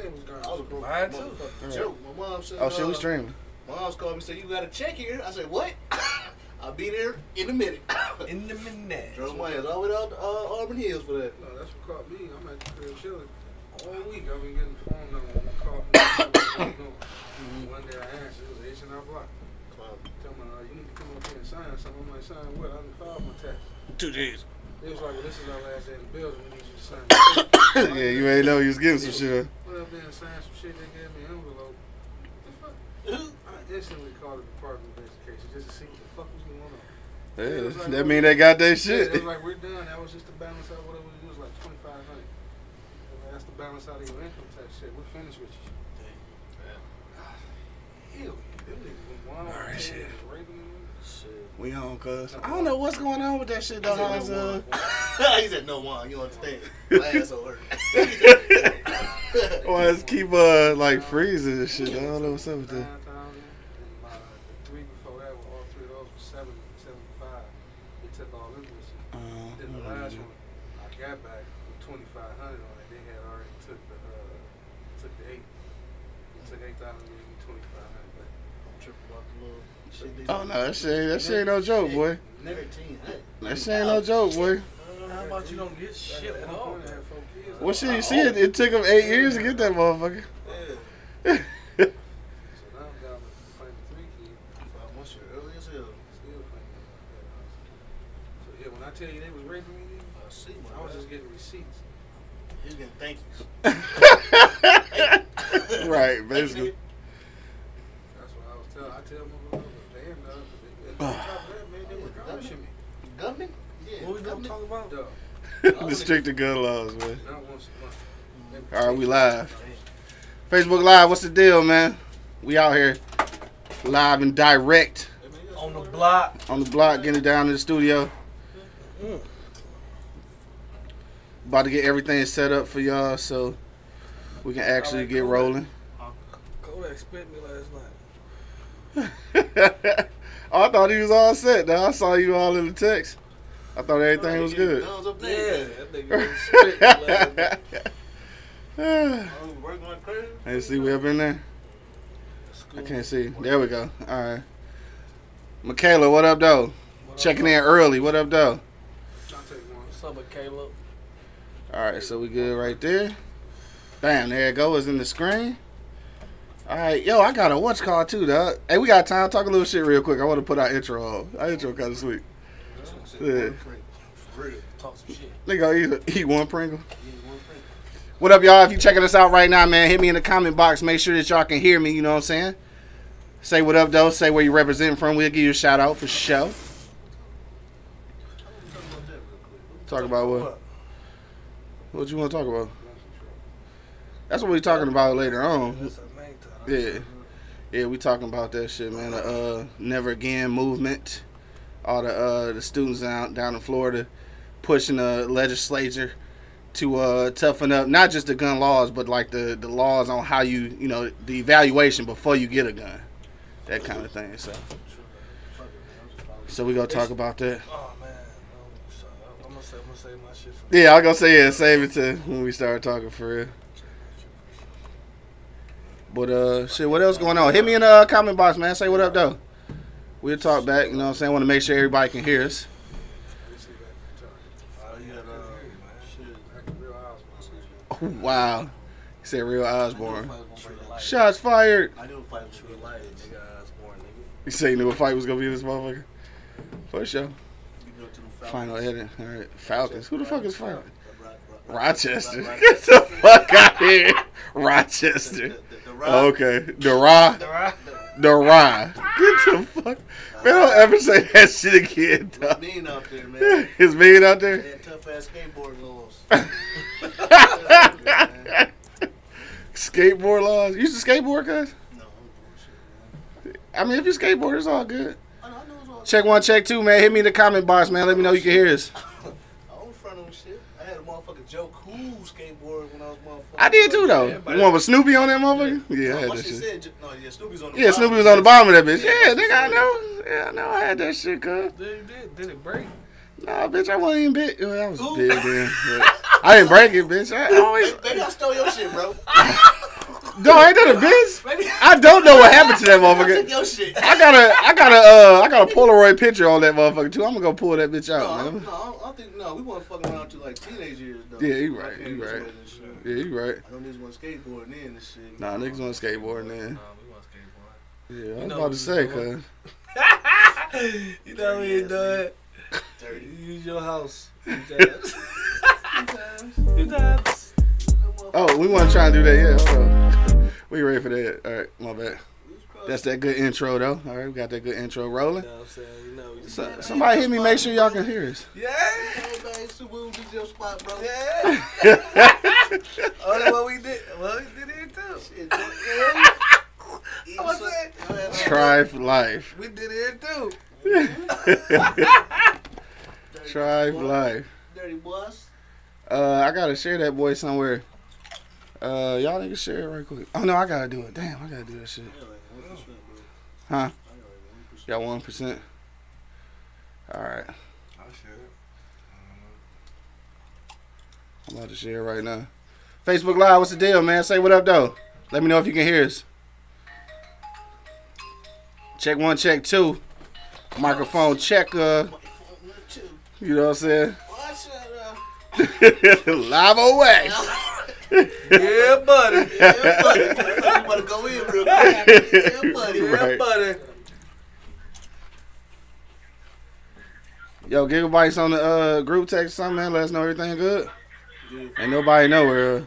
everything was gone. I was a broke Mine too. motherfucking joke. My mom said, Oh shit, we streaming. My mom's called me and said, you got a check here? I said, what? I'll be there in a minute. In the minute. Drove my ass all the way out to Auburn Hills for that. No, that's what caught me. I'm at the crib chilling. All week I've been getting the phone number. Called me. One day I answered, it was H&R Block. Tell me, you need to come up here and sign something. I'm like, sign what? I didn't file my tax. 2 days. It was like, well, this is our last day in the building. We need you to sign. Yeah, you ain't know you was getting some shit. Went up there and signed some shit. They gave me an envelope. What the fuck? I instantly called the Department of Education just to see what the fuck was going on. Yeah, Like, that mean they got their Yeah, shit. it was like, we're done. That was just to balance out whatever it was, like $2,500. That's to balance out of your income tax shit. We're finished with you. Hell, them niggas went wild. Alright, shit. Raping them. We on, cuz. I don't know what's going on with that shit, though. He said, no one, you understand. My asshole hurt. Well, let's keep like freezing and shit. I don't know what's up with that. 9,000. And the 3 before that, all 3 of those were 75. They took all them shit. Then the last one, I got back with 2,500 on it. They had already took the 8. They took 8,000 and gave me 2,500 back. I'm tripping about the little shit. Oh no, that shit ain't no joke, boy. 1300. That shit ain't no joke, boy. How about you don't get shit at all? I had 4 kids. What shit you see? It took them 8 years to get that motherfucker. Yeah. So now I'm down to fighting 3 kids. 5 months early as hell. Still fighting that. So yeah, when I tell you they was raping me, I see, I was just getting receipts. He's getting thank yous. Right, basically. That's what I was telling. I tell them, damn, on top of that, man, they were garnishing me. Gunman? Yeah. What we gonna talk about? Dog, Restricted gun laws, man. not once a month. All right, we live. Facebook Live, what's the deal, man? We out here live and direct On the block. on the block, getting it down in the studio. About to get everything set up for y'all so we can actually get rolling. Kodak spit me last night. Oh, I thought he was all set. Now I saw you all in the text. I thought everything was good. Guns up Yeah, there. that nigga was spit me last night. Oh, working like crazy. Hey, see we up in there? I can't see. There we go. All right. Michaela, what up, though? Checking in early. What up, though? I'll take one. What's up with Caleb? All right, so we good right there. Bam, there it goes in the screen. All right, yo, I got a what's called too, dog. Hey, we got time. Talk a little shit real quick. I want to put our intro on. Our intro kind of sweet. Yeah. Talk some shit. Nigga, eat one Pringle. What up, y'all? If you checking us out right now, man, hit me in the comment box. Make sure that y'all can hear me. You know what I'm saying? Say what up, though. Say where you representing from. We'll give you a shout out for sure. Talk about what? What you want to talk about? That's what we talking about later on. That's our main topic. Yeah, we talking about that shit, man. The Never Again movement. All the students down in Florida pushing the legislature to toughen up not just the gun laws, but like the laws on how you know the evaluation before you get a gun, that kind of thing. So we gonna talk about that. Oh man, I'm gonna say my shit for Yeah, I was gonna say yeah, save it to when we start talking for real. But shit, what else going on? Hit me in the comment box, man. Say what up, though. We'll talk back. You know what I'm saying? Want to make sure everybody can hear us. Oh, wow. He said Real Osborne. Shots fired. I knew a fight was real life. You say you knew a fight was gonna be in this motherfucker? For sure. Final edit. All right. Falcons. Who the fuck is Falcons? Rochester. Get the fuck out of here. Rochester. Okay. The Ra. Get the fuck. Man, don't ever say that shit again, dog. It's mean out there, man. It's mean out there? They had tough ass skateboard laws. Skateboard laws? You used to skateboard, cuz? No, I'm bullshit, I mean, if you skateboard, it's all good. man. I know it's all Check 1, check 2, man. Hit me in the comment box, man. Let me know you can hear us. I don't front on shit. I had a motherfucking Joe Cool skateboard when I was motherfucking. I did too, though. Yeah, You want with Snoopy on that motherfucker? Yeah, I had My that shit shit. said, no, yeah, Snoopy's on the Yeah, bottom. Snoopy was on the bottom of that bitch. Yeah, nigga, I know. Yeah, I know. I had that shit, cuz. Did it break? Nah, bitch, I wasn't even big. Well, I was big then. But I didn't break it, bitch. I always. Maybe I stole your shit, bro. No, ain't that a bitch? I don't know what happened to that motherfucker. Take your shit. I got a Polaroid picture on that motherfucker too. I'm gonna go pull that bitch out, man. I think we weren't fucking around till like teenage years though. Yeah, you right. Yeah, you right. I know niggas want skateboarding in and shit. Nah, niggas want skateboarding then. Nah, we want skateboard. Yeah, I was about to say, cuz. You know what you doing? Use your house. Two times. Oh, we want to try and do that, yeah. Hold on. We ready for that. All right, my bad. That's that good intro, though. All right, we got that good intro rolling. You know what I'm saying? You know, Somebody hit me, make sure y'all can hear us. Yeah. Everybody, Subaru, this is your spot, bro. Yeah. Oh, that's what we did. Well, we did it too. Shit, What's that? Try for life. We did it too. Try for life. Dirty boss. I gotta share that boy somewhere. Y'all niggas share it right quick. Oh no, I gotta do it. Damn, I gotta do that shit. Huh? Y'all 1%? Alright. I'll share it. I'm about to share right now. Facebook Live, what's the deal, man? Say what up, though. Let me know if you can hear us. Check 1, check 2. Microphone check, you know what I'm saying? Live on wax. Yeah, buddy. Yeah, buddy. You wanna go in real quick. Yeah, buddy. Right. Yeah, buddy. Yo, Gigabytes on the group text or something, man. Let us know everything good. Ain't nobody nowhere. I'm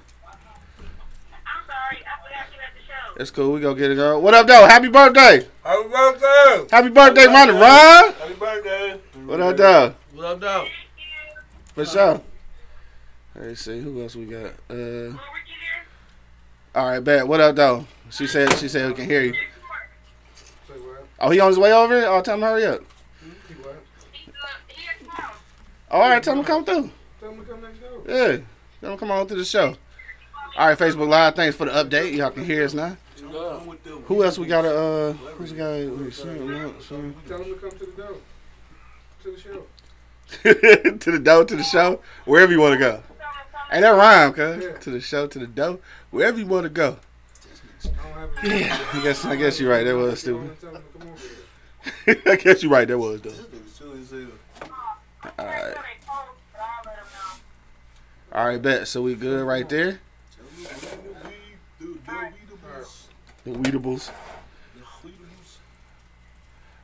sorry, I forgot you at the show. That's cool. We go get it, girl. What up, though? Happy birthday. Happy birthday. Happy birthday, Ron. Ron. Happy birthday. What up, though? What up, dog? For sure. Let's see. Who else we got? All right, bet. What up, though? She said we can hear you. Say what? Oh, he on his way over here? Oh, tell him to hurry up. He what? All right, tell him to come through. Tell him to come next door. Yeah. Tell him to come on to the show. All right, Facebook Live. Thanks for the update. Y'all can hear us now. Who else we got? Who's got? Tell him to come to the door. To the show. To the door, to the show, wherever you want to go. Hey, that rhyme, cuz. Yeah. To the show, to the door, wherever you want to go. I don't have any. Yeah, I guess you're right. That was Tell him stupid. to come over here. I guess you're right. That was dumb. All right. All right, bet. So we good right there. The Weedables.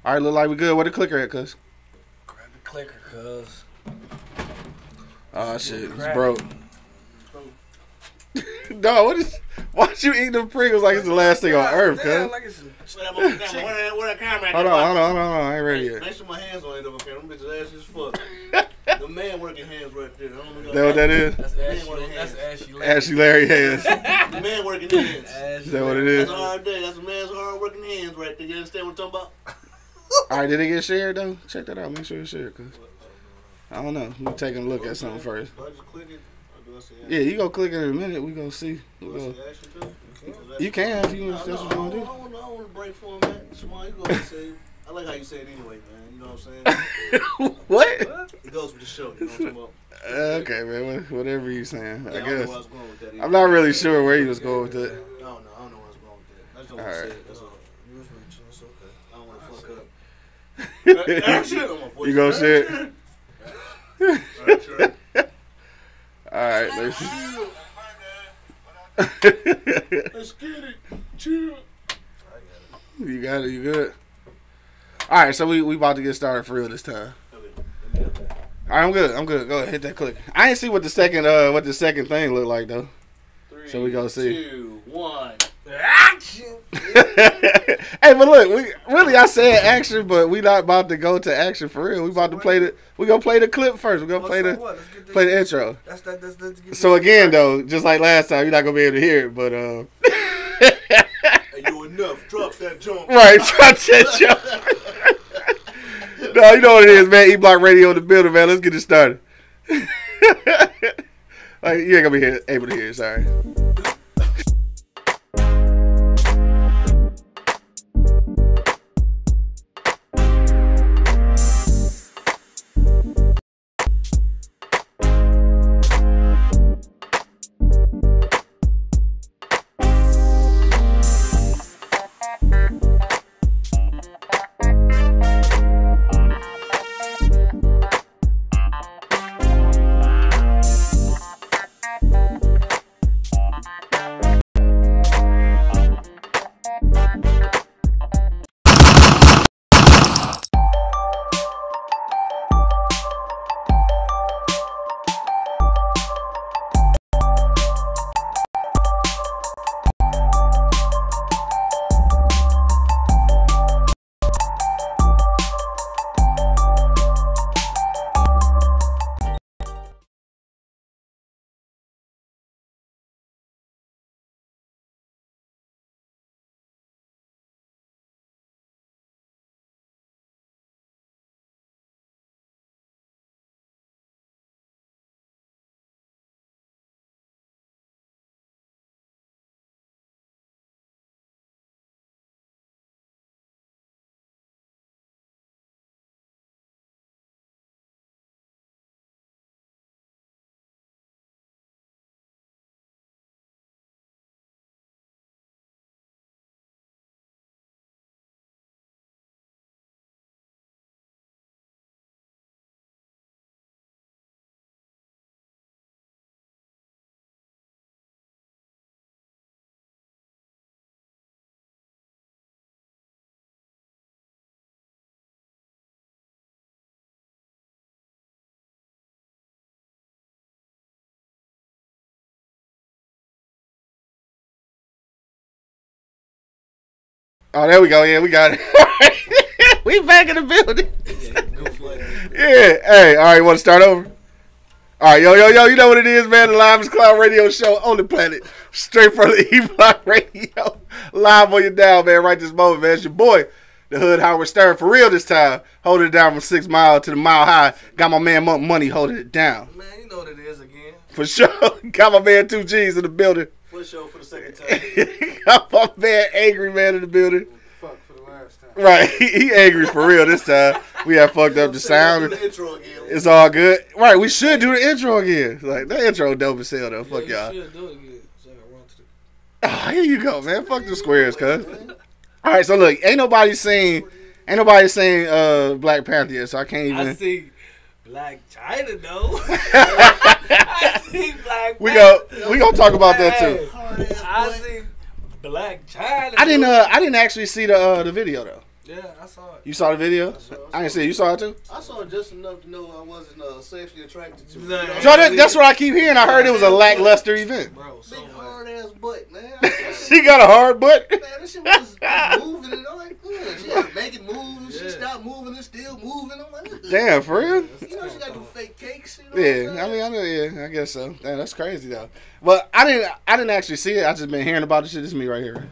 All right, look like we good. Where the clicker at, cuz? Grab the clicker, cuz. Oh shit, it's broke. Dog, what is? Why you eating them Pringles like it's the last thing on earth, Yeah, cuz? like it's Where that camera at? Hold on. I ain't ready yet. Make sure my hands on it, okay? Them bitches ass as fuck. The man working hands right there. I don't know That what that is? That's Ashy Larry. Ashley Larry hands. The man working hands. Is that what it is? That's a hard day. That's a man's hard working hands right there. You understand what I'm talking about? All right, did it get shared though? Check that out. Make sure it's shared, cuz. I don't know. We taking a look at something first. Do I just click it? Or do I say Yeah, you go click it in a minute. We gonna see. We Do I go. say action too? You can if you if that's what you I wanna do. don't want to break for him, man. Shimon, you go ahead and say it. I like how you say it anyway, man. You know what I'm saying? What? It goes with the show. You know what I'm talking about? Okay, man. Whatever you saying, I I don't know where I guess. was going with that either. I'm not really sure where you was going with it. I don't know where I was going with that. I just don't want to say it. That's all. It's okay. I don't want to fuck up. Action! I'm gonna voice You gonna share it? Alright, sure. All right, let's see. Let's get it. Chill. You got it. You good? All right, so we about to get started for real this time. All right, I'm good. Go ahead, hit that click. I ain't see what the second thing looked like though. 3, So we gonna see. 2, 1. Action! Hey, but look, I said action, but we not about to go to action for real. We about to play we gonna play the clip first. We gonna play the intro. That's So again though, just like last time, you're not gonna be able to hear it, but Hey, you enough. Drop that jump. right, drop that jump. No, you know what it is, man. E-Block Radio in the building, man. Let's get it started. Like, you ain't gonna be able to hear it, sorry. Oh, there we go. Yeah, we got it. We back in the building. Yeah. Hey, all right, want to start over? All right, yo, you know what it is, man. The Livest Cloud Radio Show on the planet. Straight from the E-Block Radio. Live on your dial, man, right this moment, man. It's your boy, the Hood Howard Stern. For real this time. Holding it down from 6 Mile to the Mile High. Got my man Monk Money holding it down. Man, you know what it is again. For sure. Got my man 2 G's in the building. For sure, for the second time. Got my man Angry Man in the building. Fuck for the last time. Right. He angry for real this time. We have fucked up the sound. The intro again. It's all good. Right, we should do the intro again. Like, that intro dope as hell, though. Fuck y'all. You should do it again. So I run to the... Oh, here you go, man. Fuck the squares, cuz. All right, so look, ain't nobody seen Black Panther yet, so I can't even. I see Black China though. I see Black We Panther. gonna talk about that too. I see Black China. I didn't actually see the video though. Yeah, I saw it. You saw the video? I didn't see it. You saw it too? I saw it just enough to know I wasn't sexually attracted to it. No. So that's what I keep hearing. I heard it was a lackluster event. Bro, so big hard ass butt, man. She got a hard butt. Man, this shit was moving and I'm like, good. She had to make it move. She stopped moving and still moving. I'm like, good. Damn, for real? You know she got to do fake cakes. You know Yeah, I know. Yeah, I guess so. Damn, that's crazy though. But I didn't actually see it. I just been hearing about the shit. This is me right here.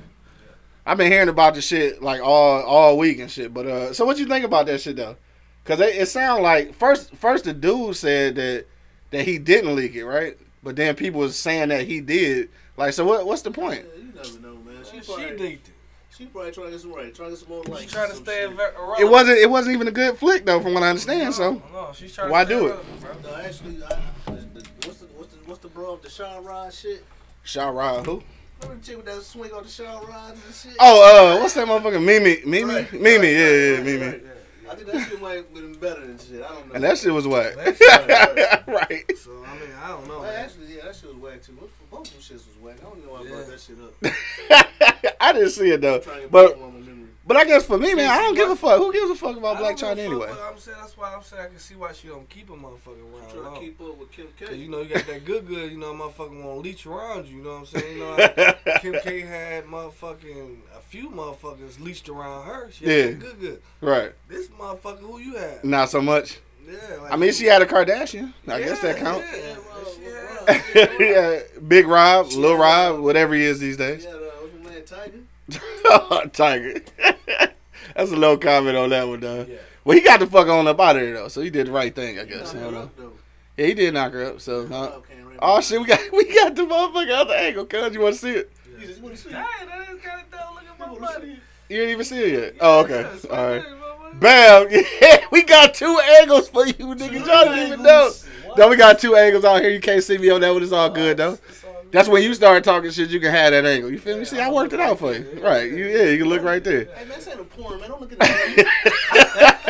I've been hearing about the shit like all week and shit. But so what you think about that shit though? Cause it sound like first the dude said that he didn't leak it, right? But then people was saying that he did. Like, so what's the point? Yeah, you never know, man. She leaked it. She probably trying to get some right. Trying to get some more likes. She's trying to stay irrelevant. It wasn't even a good flick though, from what I understand. So No, she's trying why to stay do it? irrelevant, bro. No, actually, what's the bro of the Sean Rod shit? Sean Rod, who? Remember the chick with that swing on the Sean Rods and shit? Oh, what's that motherfucker? Mimi, Right. Mimi, yeah, Mimi. Right. I think that shit might have been better than shit. I don't know. And that shit was whack. That shit was whack. Right. So, I mean, I don't know. Oh, Well, man. actually, yeah, that shit was whack too. Both of them shits was whack. I don't know why I brought that shit up. I didn't see it though. I'm trying to get But back on my memory. I guess for me, man, I don't give a fuck. Who gives a fuck about Black China anyway? I'm saying that's why I'm saying I can see why she don't keep a motherfucker around. Trying long. to keep up with Kim K. Cause you know you got that good, you know, motherfucker want to leech around you. You know what I'm saying? You know, Kim K had a few motherfuckers leached around her. She had that good. Right. This motherfucker, who you had? Not so much. Yeah. Like, I mean, she had a Kardashian. I guess that count. Yeah, Yeah, Big Rob, Lil Rob, whatever he is these days. Yeah, what's my man, Tiger? Tiger. That's a low comment on that one, though. Yeah. Well, he got the fuck on up out of there, though, so he did the right thing, I guess. I don't know. Up, though. Yeah, he did knock her up, so. Okay, right Oh, back. shit, we got the motherfucker other angle, cuz. You want to see it? You just want to see it? Hey, that is kind of dope. Look at my buddy. You didn't even see it yet? Oh, okay. Yeah, All right. motherfucker. Bam! Yeah, we got 2 angles for you, niggas. Y'all didn't even know. No, we got 2 angles out here. You can't see me on that one. It's all good, though. That's when you start talking shit, you can have that angle. You feel me? See, I worked it out for you. Right. You can look right there. Hey, man, this ain't a porn, man. Don't look at that.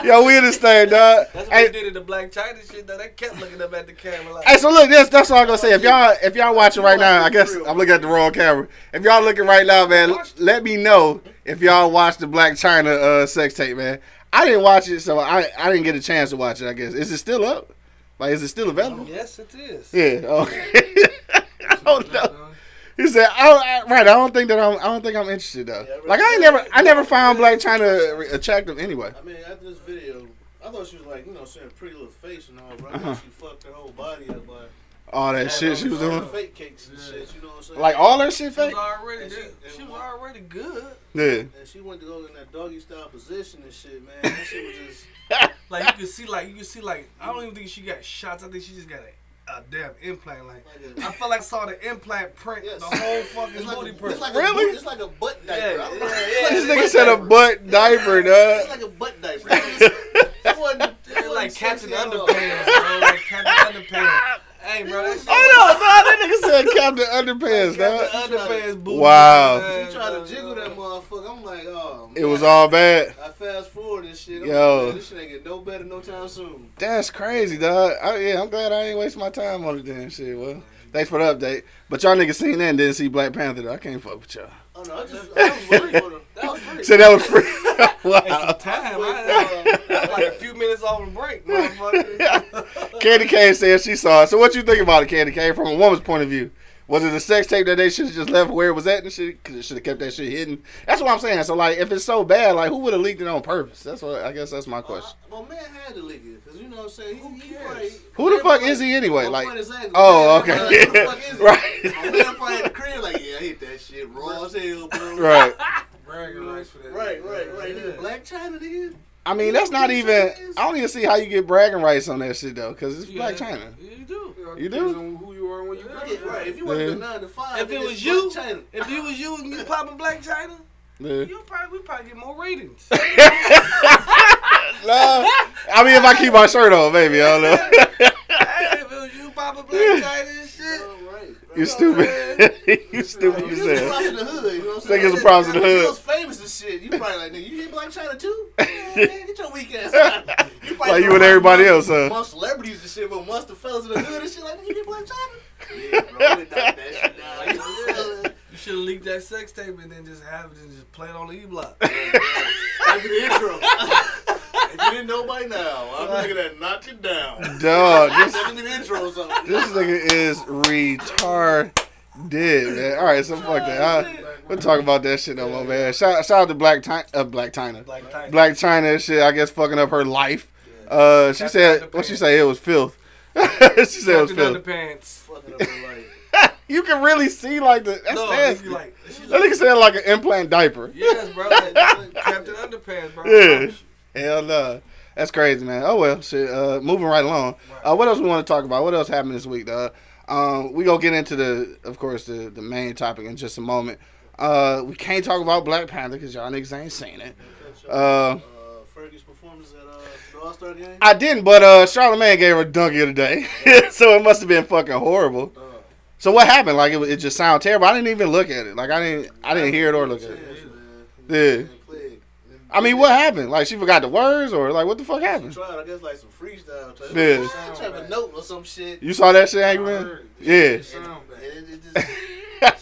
Yo, we in this thing, dog. That's what Hey, they did in the Black China shit, though. They kept looking up at the camera like, hey, so look, that's all I'm gonna say. If y'all watching right now, I guess I'm looking at the wrong camera. If y'all looking right now, man, let me know if y'all watched the Black China sex tape, man. I didn't watch it, so I didn't get a chance to watch it. I guess is it still up? Like, is it still available? yes, it is. Yeah. Okay. I don't know. He said, I don't think I'm interested though. Yeah, Like, I never found Black China attractive anyway. I mean, after this video, I thought she was like, you know, saying pretty little face and all, but I Uh-huh. thought she fucked her whole body up by All that shit she was all doing. the fake cakes and shit. You know what I'm saying? Like, all that shit She was fake? already, And she was already good. Yeah. And she went to go in that doggy style position and shit, man. That shit was just. Like you can see, I don't even think she got shots. I think she just got a damn implant. Like I felt like I saw the implant print, Yes. the whole fucking It's like, booty a, print. it's, like Really? it's like a butt diaper. Yeah, I don't know. yeah, This yeah. nigga said a butt diaper, It's dog. like a butt diaper. It wasn't like Captain sexy at all. Underpants, bro. Like Captain Underpants. Hey, bro, that shit. Oh no, that nigga said Captain Underpants, dog. Captain Underpants booty. Wow. man, She tried to bro, jiggle bro. that motherfucker. I'm like, oh. It was all bad. I fast forward and shit. I'm Yo. like, man, this shit ain't get no better no time soon. That's crazy, dog. I'm glad I ain't waste my time on it then. Shit, well, thanks for the update. But y'all niggas seen that and didn't see Black Panther, though. I can't fuck with y'all. Oh no, I was waiting for them. That was free. So that was free. Wow. Time, right? Like a few minutes off the break, motherfucker. Candy Cane said she saw it. So what you think about it, Candy Cane, from a woman's point of view? Was it a sex tape that they should have just left where it was at and shit? Because it should have kept that shit hidden. That's what I'm saying. So like, if it's so bad, like, who would have leaked it on purpose? That's what I guess that's my question. Well, man had to leak it because you know what I'm saying. He Who the fuck is he anyway? Like, exactly. oh, okay, Like, who the fuck is he? right. My man probably at the crib like, yeah, I hit that shit raw as hell, bro. Right. Bragging rights for that. Right. Nigga, Black China, nigga. I mean, that's not even. I don't even see how you get bragging rights on that shit though, because it's Black China. Yeah, you do. You do? Depends on who you are when you Yeah, got it. right. If you work the 9 to 5, If it nigga, was it's you, Black China. if it was you and you popping Black China, Yeah. we probably get more ratings. No, I mean, if I keep my shirt on, maybe, I don't know. Hey, if it was you popping Black China and shit. Oh, right. You stupid. You stupid It's as a hell. props in the hood, you know what I'm Think saying? it's a props in the If hood. you was famous and shit, you probably like, nigga, you hit Black China too? Man, get your weak ass out. Like you and everybody else, huh? Amongst celebrities and shit, but amongst the fellas in the hood and shit, like, nigga, you hit Black China? Yeah, bro, we knocked that shit down. You should have leaked that sex tape and then just have it and just play it on the E-Block. That'd be the intro. If you didn't know by now, I'm looking at knock it down. Dog, That'd be the intro or something. this nigga is retarded, man. All right, so fuck that. We'll talk about that shit no more, man. Shout out to Black China. Black China. Black China and shit, I guess, fucking up her life. She said, what she say? It was filth. She said it was filth. Underpants. Fucking up her life. You can really see, like, that's No, nasty. like, That nigga said like an implant diaper. yes, bro. Like, Captain Underpants, bro. Yeah. Hell no. That's crazy, man. Oh, well, shit. Moving right along. What else we want to talk about? What else happened this week, dog? We gonna get into of course, the main topic in just a moment. We can't talk about Black Panther because y'all niggas ain't seen it. Fergie's performance at the All-Star game? I didn't, but Charlamagne gave her a donkey of the day, so it must have been fucking horrible. So what happened? Like it just sounded terrible. I didn't even look at it. Like I didn't hear it or look at it. Yeah. I mean, what happened? Like she forgot the words, or like what the fuck She happened? tried, I guess, like some freestyle type. Yeah. Type of note or some shit. You saw that shit, Angry Man? Yeah. It sound bad. It just,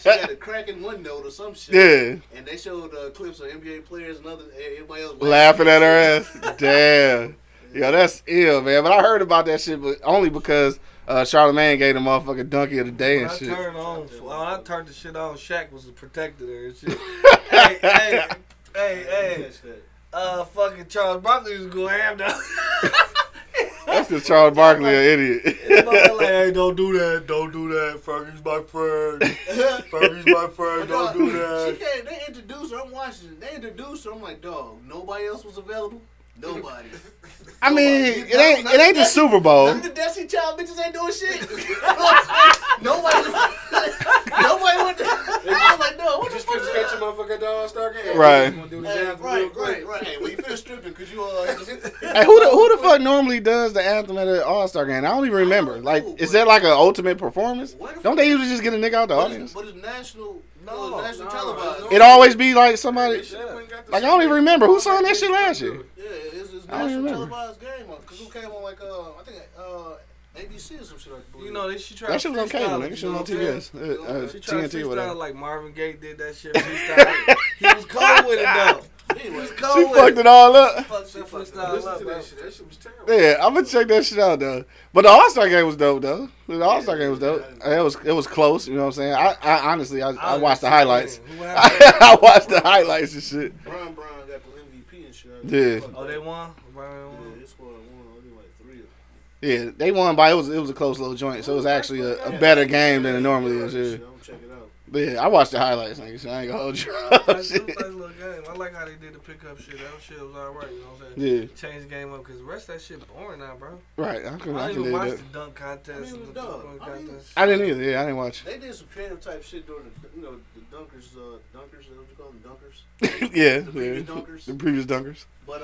she had a crack in one note or some shit. Yeah. And they showed clips of NBA players and everybody else Laughing at her ass. Damn. Yeah, that's ill, man. But I heard about that shit, but only because Charlamagne gave the motherfucking donkey of the day When and I shit. turned the shit on, Shaq was protected her and shit. hey. Fucking Charles Barkley was going ham down. That's because Charles Barkley an idiot. Like, hey, don't do that. Fergie's my friend. Fergie's my friend. Don't do that. She came, they introduced her. I'm watching it. They introduced her. I'm like, dog, nobody else was available? Nobody. I mean, it ain't the Super Bowl. None of the Destiny Child bitches ain't doing shit. Nobody went there. I was like, no, what the Just fuck supposed to catch your motherfucker at the All-Star game. Right. You wanna do the Hey, jams real quick. right. Hey, when you finish stripping, could you Hey, who the fuck normally does the anthem at an All-Star game? I don't even remember. Like, is that like an ultimate performance? Don't they usually just get a nigga out the audience? But it's national. No, national no, televised. no. It always be like somebody. They should've went and got the Like I don't even remember who sung that shit last year. Yeah, it's I don't national remember. televised game. Cause who came on like I think ABC or some shit like that. You know, she tried. That shit was on cable, freestyle, nigga. Shit you was know on what I'm saying? TBS, She tried TNT, freestyle whatever. like Marvin Gaye did that shit freestyle. He was cold with it though. He was cold She with fucked it all up. Fucked that freestyle Listen up, to bro. that shit. That shit was terrible. Yeah, I'm gonna check that shit out though. But the All-Star game was dope though. The All-Star game was dope. It was close. You know what I'm saying? I honestly I watched the highlights. Who happened? I watched the highlights and shit. Brian got the MVP and shit. Yeah. Oh, they won. Brian Yeah, won. they scored one. Only like 3 of them. Yeah, they won by it was a close little joint. So it was actually a better game than it normally is. Yeah. I'm gonna check it out. But yeah, I watched the highlights, nigga. So I ain't gonna hold you. It was a nice Shit. little game. I like how they did the pickup shit. That shit was alright. You know what I'm Yeah. saying? Change the game up because the rest of that shit boring now, bro. Right, I I can don't do even watch that. the dunk contest I mean, and the dog, dunk I mean- contest. I didn't either. Yeah, I didn't watch. They did some creative type shit during the the dunkers, is what you call them, dunkers? Yeah, The previous yeah. dunkers. The previous dunkers. But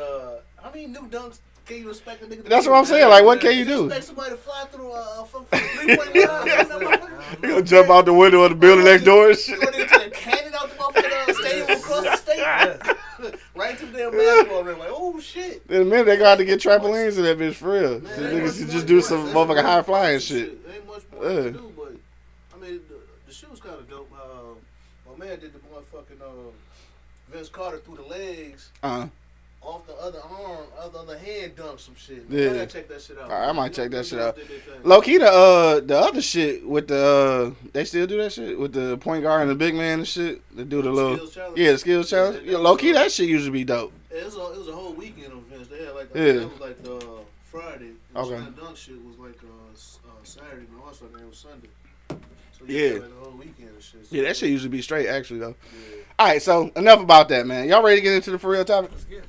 I mean, new dunks. Can you expect a nigga? To That's do what I'm that? saying. Like, what can you Can you do? expect somebody to fly through from 3-point line? You gonna jump out the window of the building next door and shit? Go into the cannon out the motherfucking stadium across the state, right to the damn basketball rim. Like, oh shit! In a minute, they got to get trampolines in that bitch for real. Man, These ain't niggas much should more just to do it. some Ain't motherfucking much high more flying to shit. Ain't much more to do, but I mean, the shit was kind of dope. My man did the motherfucking Vince Carter through the legs Uh-huh. off the other arm, other hand dunk some shit. Yeah. I gotta check that shit out. I might check that shit out. They did their thing. Low key, the other shit with the they still do that shit with the point guard and the big man and shit. They do the little Skills challenge? the skills challenge. Yeah, low key, that shit usually be dope. Yeah, it was a whole weekend of events. They had like Yeah. that was like Friday. The Okay. slam dunk shit was like Saturday. And also game was Sunday. So Yeah. had, like the whole weekend and shit. So, Yeah, that shit usually be straight actually though. Yeah. All right, so enough about that, man. Y'all ready to get into the for real topic? Let's get it.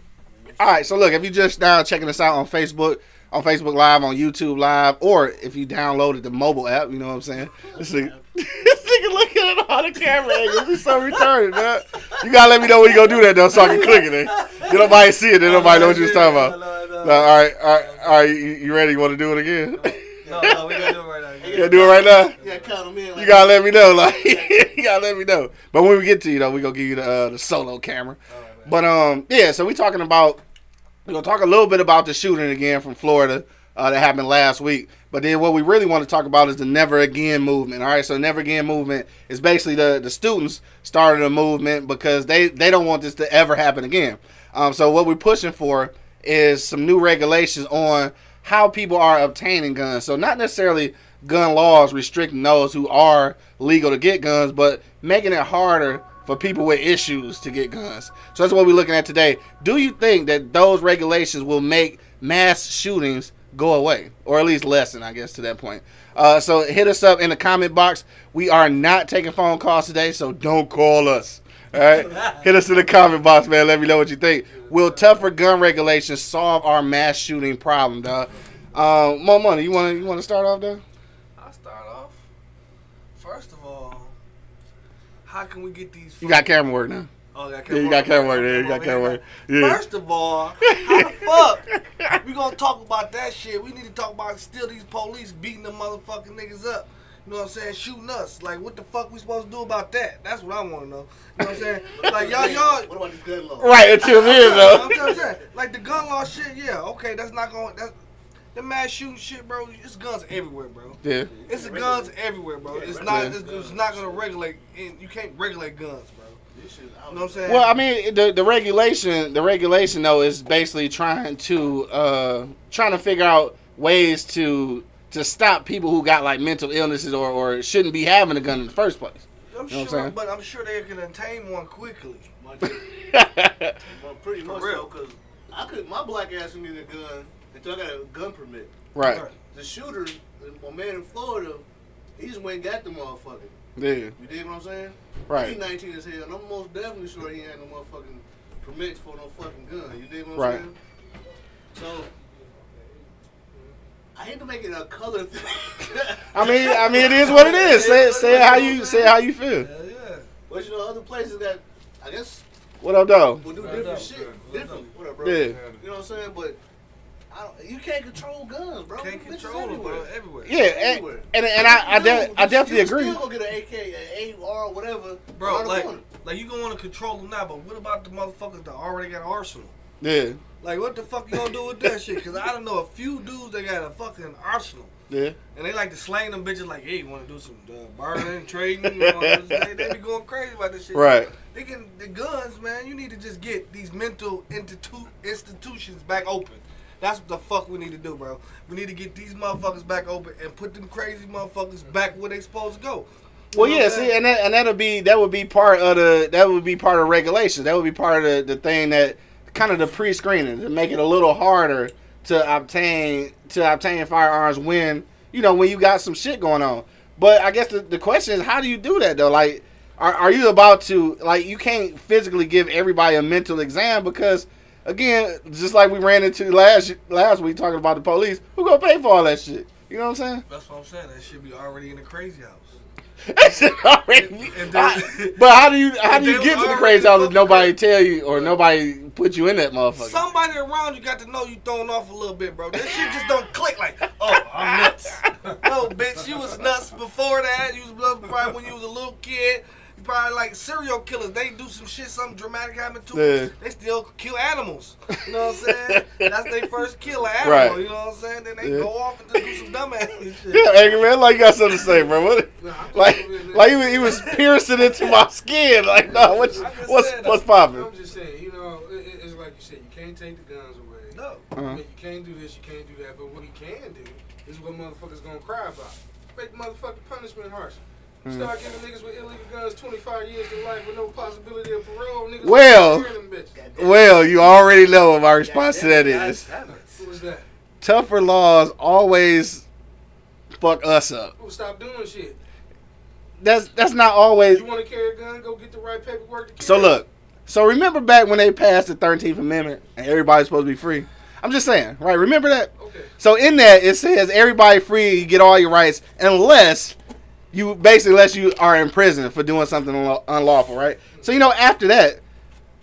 All right, so look, if you just now checking us out on Facebook Live, on YouTube Live, or if you downloaded the mobile app, you know what I'm saying? This nigga looking at all the camera angles. He's so retarded, man. You gotta let me know when you gonna do that though, so I can click it. Then nobody see it, then nobody know what you was talking about. No, all right. You ready? You want to do it again? No, we gotta do it right now. You gotta do it right now. Yeah, count them in. Like, You gotta let me know, like you gotta let me know. But when we get to you though, we gonna give you the solo camera. All right, man. But yeah, so we're gonna talk a little bit about the shooting again from Florida that happened last week. But then what we really want to talk about is the Never Again movement. All right, so the Never Again movement is basically the students started a movement because they don't want this to ever happen again. So what we're pushing for is some new regulations on how people are obtaining guns. So not necessarily gun laws restricting those who are legal to get guns, but making it harder for people with issues to get guns. So that's what we're looking at today. Do you think that those regulations will make mass shootings go away, or at least lessen, I guess, to that point? So hit us up in the comment box. We are not taking phone calls today, so don't call us. All right, hit us in the comment box, man. Let me know what you think. Will tougher gun regulations solve our mass shooting problem, dog? More money. You want to start off, though? I'll start off. First of all, how can we get these? You got camera work now. Oh, Yeah, you got camera work. Yeah, you got camera work. Yeah. First of all, how the fuck we gonna talk about that shit? We need to talk about still these police beating the motherfucking niggas up. You know what I'm saying? Shooting us. Like, what the fuck we supposed to do about that? That's what I want to know. You know what I'm saying? Like, y'all. What about the gun law? Right, until then, though. I'm saying, like the gun law shit. Yeah, okay, that's not going. That's the mass shooting shit, bro. It's guns everywhere, bro. Yeah. It's guns everywhere, bro. It's not gonna regulate. You can't regulate guns, bro. You know what I'm saying? Well, I mean, the regulation though is basically trying to figure out ways to stop people who got like mental illnesses or shouldn't be having a gun in the first place. I'm You know what I'm sure, saying? but I'm sure they can obtain one quickly. Well, pretty much real. so, because my black ass need a gun until I got a gun permit. Right. The shooter, my man in Florida, he just went and got the motherfucker. Yeah. You dig what I'm saying? Right. He's 19 as hell, and I'm most definitely sure he ain't no motherfucking permits for no fucking gun. You dig what I'm Right. saying? So, I hate to make it a color thing. I mean, it is what it is. Say how you feel. Hell yeah. But you know, other places got, I guess, What up, though? will do What different up, shit bro? differently. What up, bro? Yeah. You know what I'm saying? But you can't control guns, bro. Can't Bitches control them, bro. Everywhere. Yeah, and I definitely agree. You still gonna get an AK, an AR, whatever, Bro, around the like corner. you gonna want to control them now, but what about the motherfuckers that already got an arsenal? Yeah. Like, what the fuck you gonna do with that shit? Because I don't know a few dudes that got a fucking arsenal. Yeah. And they like to slang them bitches like, hey, you want to do some bartering, trading? You know, they be going crazy about this shit. Right. The guns, man, you need to just get these mental institutions back open. That's what the fuck we need to do, bro. We need to get these motherfuckers back open and put them crazy motherfuckers back where they supposed to go. You Well, know yeah. what I'm See, saying? and that would be part of regulations. That would be part of the thing that kind of the pre-screening to make it a little harder to obtain firearms when you got some shit going on. But I guess the question is, how do you do that though? Like, are you about to, like, you can't physically give everybody a mental exam because, again, just like we ran into last week talking about the police, who gonna pay for all that shit? You know what I'm saying? That's what I'm saying. That should be already in the crazy house. That shit already. But how do you get to the crazy house if nobody tell you or nobody put you in that motherfucker? Somebody around you got to know you thrown off a little bit, bro. That shit just don't click like, oh, I'm nuts. No, bitch, you was nuts before that. You was probably when you was a little kid. You probably like serial killers. They do some shit, something dramatic happened to them. They still kill animals. You know what I'm saying? That's their first kill, an animal. Right. You know what I'm saying? Then they go off and just do some dumbass shit. Yeah, angry man, like you got something to say, bro. What? Like he was piercing into my skin. Like, no, what's popping? I'm just saying, it's like you said, you can't take the guns away. No. I mean, you can't do this, you can't do that. But what he can do is what motherfuckers gonna cry about. Make the motherfucking punishment harsh. Start giving niggas with illegal guns 25 years to life with no possibility of parole. Niggas well, you already know what my response to that is. What was that? Tougher laws always fuck us up. Well, stop doing shit. That's not always. You want to carry a gun? Go get the right paperwork to carry. So look. So remember back when they passed the 13th Amendment and everybody's supposed to be free? I'm just saying, right? Remember that? Okay. So in that, it says everybody free, you get all your rights, unless you are in prison for doing something unlawful, right? So, after that,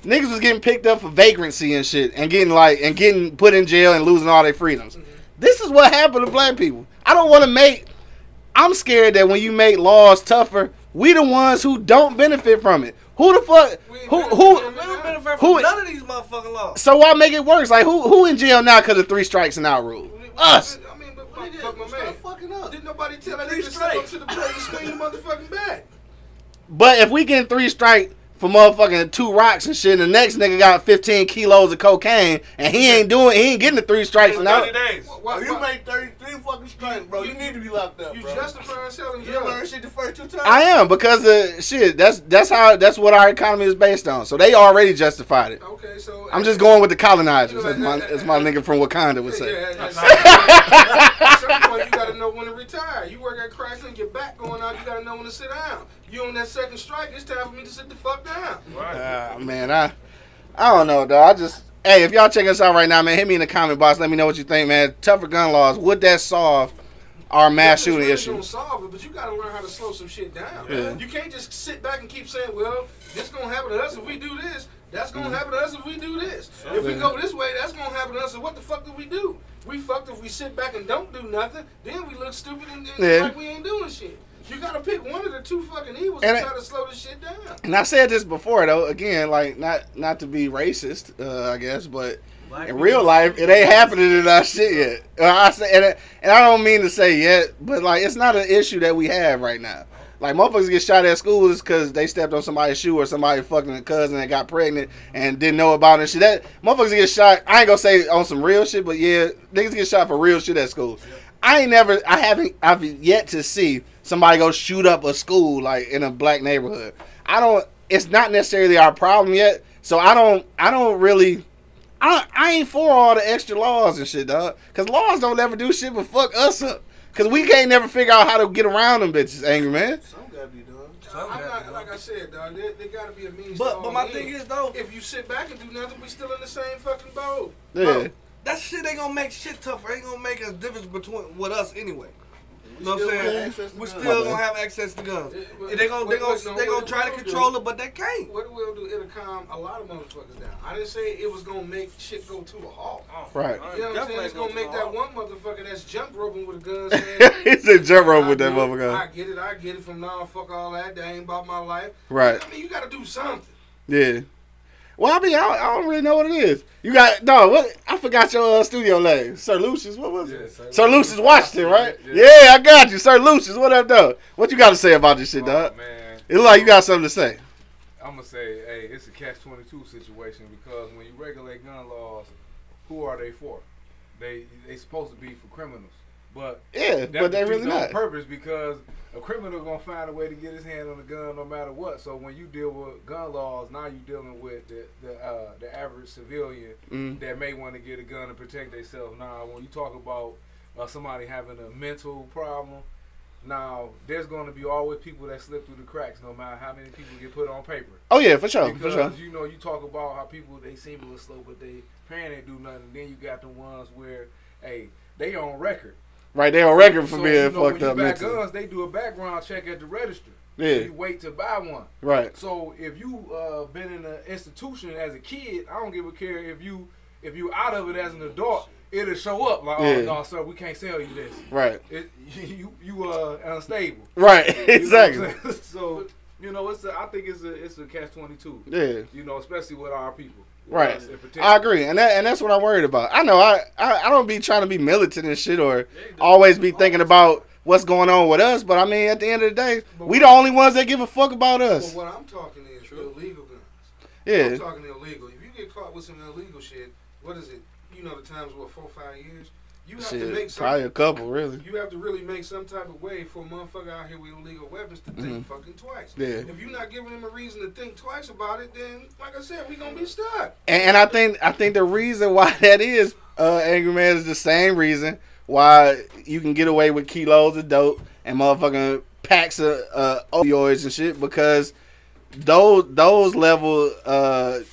niggas was getting picked up for vagrancy and shit and getting put in jail and losing all their freedoms. Mm-hmm. This is what happened to black people. I'm scared that when you make laws tougher, we the ones who don't benefit from it. Who the fuck? We don't benefit from none of these motherfucking laws. So why make it worse? Like who in jail now because of 3 strikes and out rule? Us. I mean, but my man, fucking up. Didn't nobody tell that nigga to step up to the plate and swing the motherfucking bat? But if we get 3 strikes for motherfucking 2 rocks and shit, and the next nigga got 15 kilos of cocaine and he ain't getting the 3 strikes and out. 30 days. You made 33 fucking strikes, bro. You need to be locked up, bro. You justifying selling You learned shit the first 2 times. I am, because of shit. That's what our economy is based on. So they already justified it. Okay, so I'm just going with the colonizers, as my nigga from Wakanda would say. At some point, you gotta know when to retire. You work at Chrysler and your back going out, you gotta know when to sit down. You on that second strike, it's time for me to sit the fuck down. Right. Man, I don't know, dog. Hey, if y'all check us out right now, man, hit me in the comment box. Let me know what you think, man. Tougher gun laws, would that solve our mass shooting really issue? Gonna solve it, but you gotta learn how to slow some shit down. Yeah. You can't just sit back and keep saying, well, this gonna happen to us if we do this. That's gonna happen to us if we do this. If we go this way, that's gonna happen to us. So what the fuck do we do? We fucked if we sit back and don't do nothing. Then we look stupid and like we ain't doing shit. You gotta pick one of the 2 fucking evils and try to slow this shit down. And I said this before, though. Again, like not to be racist, I guess, but in real life, it ain't happening in our shit yet. I say, and I don't mean to say yet, but like it's not an issue that we have right now. Like motherfuckers get shot at schools because they stepped on somebody's shoe or somebody fucking a cousin that got pregnant and didn't know about it and shit. That motherfuckers get shot. I ain't gonna say on some real shit, but yeah, niggas get shot for real shit at school. I've yet to see somebody go shoot up a school like in a black neighborhood. It's not necessarily our problem yet. So I ain't for all the extra laws and shit, dog. Cause laws don't ever do shit but fuck us up. Cause we can't never figure out how to get around them bitches, angry man. Some gotta be done. Like I said, dog, there gotta be a means. But my thing is though, if you sit back and do nothing, we still in the same fucking boat. Yeah. Bro, that shit ain't gonna make shit tougher. Ain't gonna make a difference with us anyway. You know what I'm saying? We're still gonna have access to guns. They gonna try to control it, but they can't. What it will do, it'll calm a lot of motherfuckers down. I didn't say it was gonna make shit go to a halt. Right. You know what I'm saying? It's gonna make that one motherfucker that's jump roping with a gun saying, he said jump rope with that motherfucker. I get it from now, fuck all that. That ain't about my life. Right. I mean, you gotta do something. Yeah. Well, I mean, I don't really know what it is. You got what? I forgot your studio name, Sir Lucius. What was it? Sir Lucius Washington, right? Yeah, I got you, Sir Lucius. What up, though? What you got to say about this shit, dog? Man, it look like you got something to say. I'm gonna say, hey, it's a catch-22 situation because when you regulate gun laws, who are they for? They supposed to be for criminals, but yeah, but they really not. On purpose because a criminal gonna find a way to get his hand on a gun no matter what. So when you deal with gun laws, now you dealing with the average civilian that may want to get a gun to protect themselves. Now when you talk about somebody having a mental problem, now there's going to be always people that slip through the cracks, no matter how many people get put on paper. Oh yeah, for sure. Because you know you talk about how people they seem a little slow, but they apparently ain't do nothing. Then you got the ones where they on record. Right, they on record for so, being fucked when you up buy mentally. guns, they do a background check at the register. Yeah. You wait to buy one. Right. So if you been in an institution as a kid, I don't give a care if you out of it as an adult, it'll show up like, oh no, sir, we can't sell you this. Right. You unstable. Right. Exactly. So I think it's a catch-22. Yeah. You know, especially with our people. Right. I agree, and that's what I'm worried about. I know I don't be trying to be militant and shit or always be thinking about what's going on with us, but I mean at the end of the day, we the only ones that give a fuck about us. But what I'm talking is illegal guns. Yeah. I'm talking illegal. If you get caught with some illegal shit, what is it? You know the times, what, 4 or 5 years? You have to Shit, make probably a couple, really. You have to really make some type of way for a motherfucker out here with illegal weapons to think fucking twice. Yeah. If you're not giving them a reason to think twice about it, then, like I said, we gonna be stuck. And I think the reason why that is, Angry Man, is the same reason why you can get away with kilos of dope and motherfucking packs of opioids and shit, because those level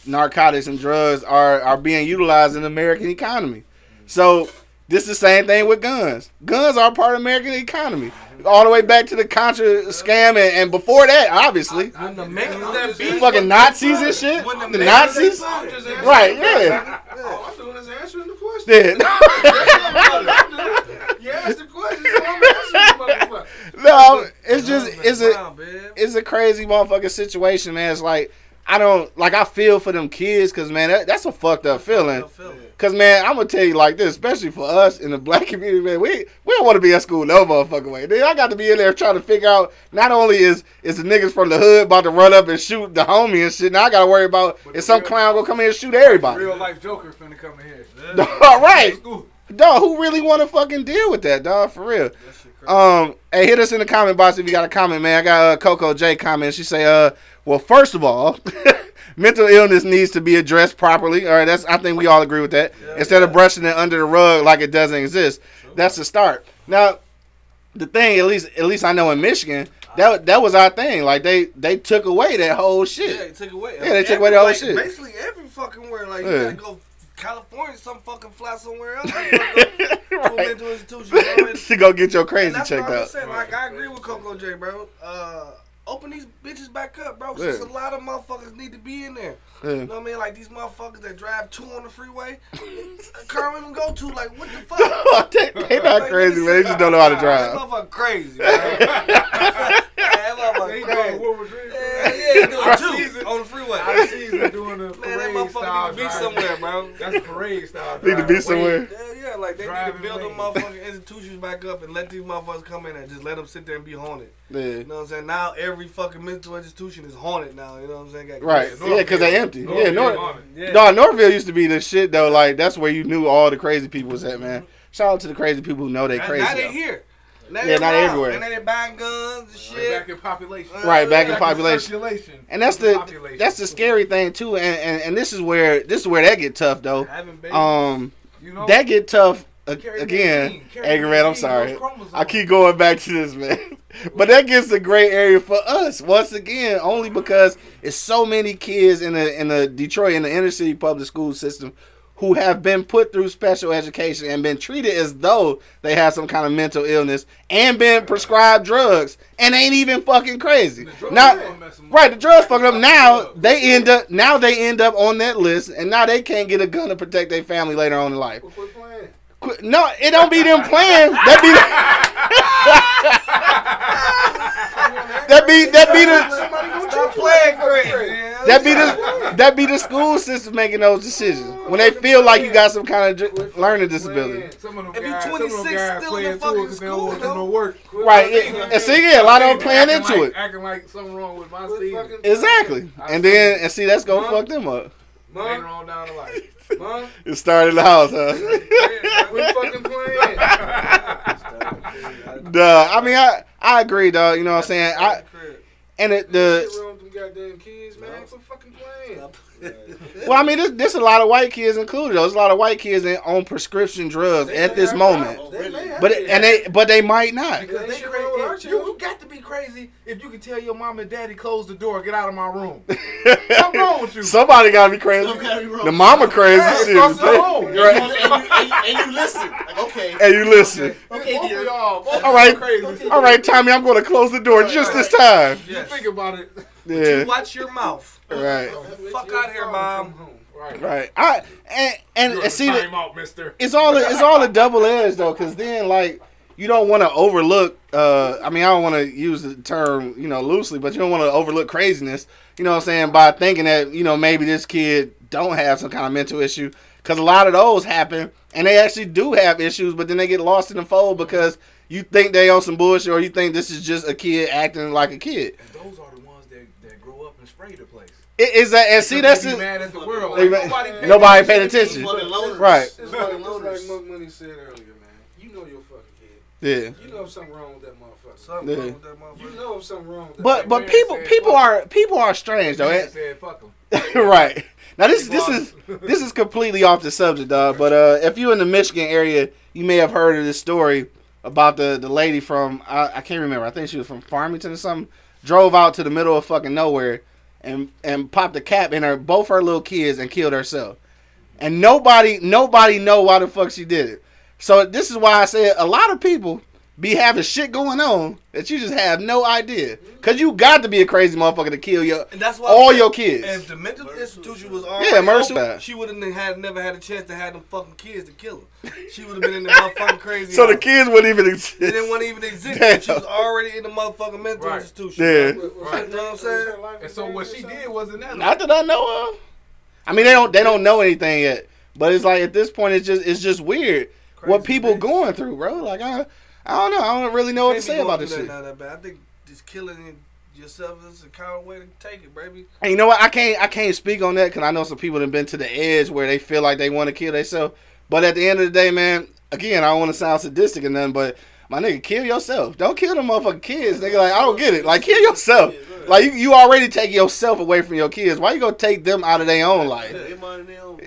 narcotics and drugs are being utilized in the American economy. So this is the same thing with guns. Guns are part of the American economy. All the way back to the Contra scam and before that, obviously. When the makers that The beat, fucking Nazis and shit. When the The makers Nazis. I'm just answering- Right, yeah. All I'm doing is answering the question. Yeah. You asked the question, so I'm answering the motherfucker. No, it's just Brown, man. it's a crazy motherfucking situation, man. It's like I feel for them kids, cause man, that's a fucked up feeling. Cause man, I'm gonna tell you like this, especially for us in the black community, man, we don't want to be at school no motherfucking way. Then I got to be in there trying to figure out, not only is the niggas from the hood about to run up and shoot the homie and shit, now I gotta worry about if some clown gonna come in and shoot everybody. Real life Joker finna come in here. All right. Dog, who really want to fucking deal with that, dog? For real. Hey, hit us in the comment box if you got a comment, man. I got Coco J comment. She say, well, first of all, mental illness needs to be addressed properly. All right, I think we all agree with that. Instead of brushing it under the rug like it doesn't exist. That's the start. Now, the thing, at least I know in Michigan, that was our thing. Like they took away that whole shit. Yeah, they took away. Yeah, they took away the whole shit. Basically every fucking where, like, Yeah. you gotta go California, some fucking fly somewhere else. Go into institutions. To go get your And crazy that's checked what I'm out. saying. Like, I agree with Coco J, bro. Open these bitches back up, bro. Yeah. Since a lot of motherfuckers need to be in there. Yeah. You know what I mean? Like, these motherfuckers that drive 2 on the freeway, a car don't even go to. Like, what the fuck? they not crazy, man. They just don't know how to That drive. motherfucker crazy, man. That motherfucker crazy. Yeah, doing 2 on the freeway. I see you doing the Man, that parade motherfucker style need to be drive. somewhere, bro. That's parade style. Need to drive. be somewhere. Yeah, like they need to Driving build them lane. motherfucking institutions back up and let these motherfuckers come in and just let them sit there and be haunted. Yeah. You know what I'm saying? Now every fucking mental institution is haunted now. You know what I'm saying? Got Right. kids. Yeah, because they empty. Yeah, Northfield. Yeah. Dog, Northville used to be the shit, though. Like, that's where you knew all the crazy people was at, man. Shout out to the crazy people who know they crazy. Now they though. here. Now Yeah, they not around. everywhere. And now they buying guns and We're shit. back in population. Right, back in Back population. circulation. And that's the scary thing, too. And this is where that get tough, though. Having babies. You know, That get tough Carry again. the gene, carry Angry the Man, I'm gene, sorry. those chromosomes. I keep going back to this, man. But that gets a gray area for us once again, only because it's so many kids in the Detroit in the inner city public school system who have been put through special education and been treated as though they have some kind of mental illness and been prescribed drugs and ain't even fucking crazy. Now, right, the drugs fucking up. Now they end up on that list, and now they can't get a gun to protect their family later on in life. Quit playing. No, it don't be them playing. That be the Stop playing crazy. that be the school system making those decisions when they feel like you got some kind of learning disability. Some of them If you guys, 26 some of them guys still in the playing fucking too, 'cause they don't school, want to do no though. work. Right, and see, yeah, a lot of them playing Acting into like- it. Acting like something wrong with my Quit season. fucking Exactly, and see that's gonna fuck them up. Later Mom, on down the line. Mom, It started in the house, huh? quit fucking playing. Duh, I mean, I agree, dog. You know what I'm saying? And Shit wrong with them goddamn kids, man. Quit fucking playing. Well, I mean, there's a lot of white kids included. There's a lot of white kids on prescription drugs at this moment, They may have but it. they might not. Because they Shit crazy. wrong with our You got to be crazy if you can tell your mom and daddy close the door, get out of my room. What's wrong with you? Somebody gotta be crazy. Something gotta be wrong. The mama crazy Yeah, shit. across the home. And Right. you listen. Like, okay. And you listen. Okay, Both of dear. y'all. Both of All right. y'all crazy. All right, Tommy, I'm gonna close the door just this time. You think about it. Yeah. Watch your mouth. Right. Fuck out of here, Mom. Right. Right. And You're see, time out, mister. it's all a double edged though, because then like you don't want to overlook. I mean, I don't want to use the term loosely, but you don't want to overlook craziness. You know what I'm saying, by thinking that maybe this kid don't have some kind of mental issue, because a lot of those happen and they actually do have issues, but then they get lost in the fold because you think they on some bullshit or you think this is just a kid acting like a kid. And those are the ones that grow up and spray the place. Is that and see that's Be it. mad at the world. They Like, ma- nobody paid attention. Fucking loners. Right. It's like Monk Money said earlier, man. You know your fucking kid. Yeah. You know if something wrong with that motherfucker. Something Yeah. wrong with that motherfucker. You know if something wrong with that. But man people said people fuck are strange though. Man said, fuck 'em. Right. Now this is completely off the subject, dog. But if you're in the Michigan area, you may have heard of this story about the lady from I can't remember. I think she was from Farmington or something. Drove out to the middle of fucking nowhere and popped a cap in both her little kids and killed herself. And nobody know why the fuck she did it. So this is why I said a lot of people be having shit going on that you just have no idea. Cause you got to be a crazy motherfucker to kill And that's why all your kids. If the mental institution was already murder open, suicide. she would have never had a chance to have them fucking kids to kill her. She would have been in the motherfucking crazy So the house. kids wouldn't even exist. They didn't want to even exist. Damn. She was already in the motherfucking mental Right. institution. Yeah. You know what I'm saying? And so what she did wasn't that. Not that I know of. I mean, they don't know anything yet. But it's like at this point, it's just weird what Crazy people bitch. going through, bro. Like I don't know. I don't really know what to Can't be say going about through this shit. that now, that bad. I think just killing yourself is a kind of way to take it, baby. And you know what? I can't speak on that because I know some people have been to the edge where they feel like they want to kill themselves. But at the end of the day, man, again, I don't want to sound sadistic or nothing, but my nigga, kill yourself. Don't kill them motherfucking kids. Nigga, like, I don't get it. Like, kill yourself. Like, you already take yourself away from your kids. Why you gonna take them out of their own life? They minding their own.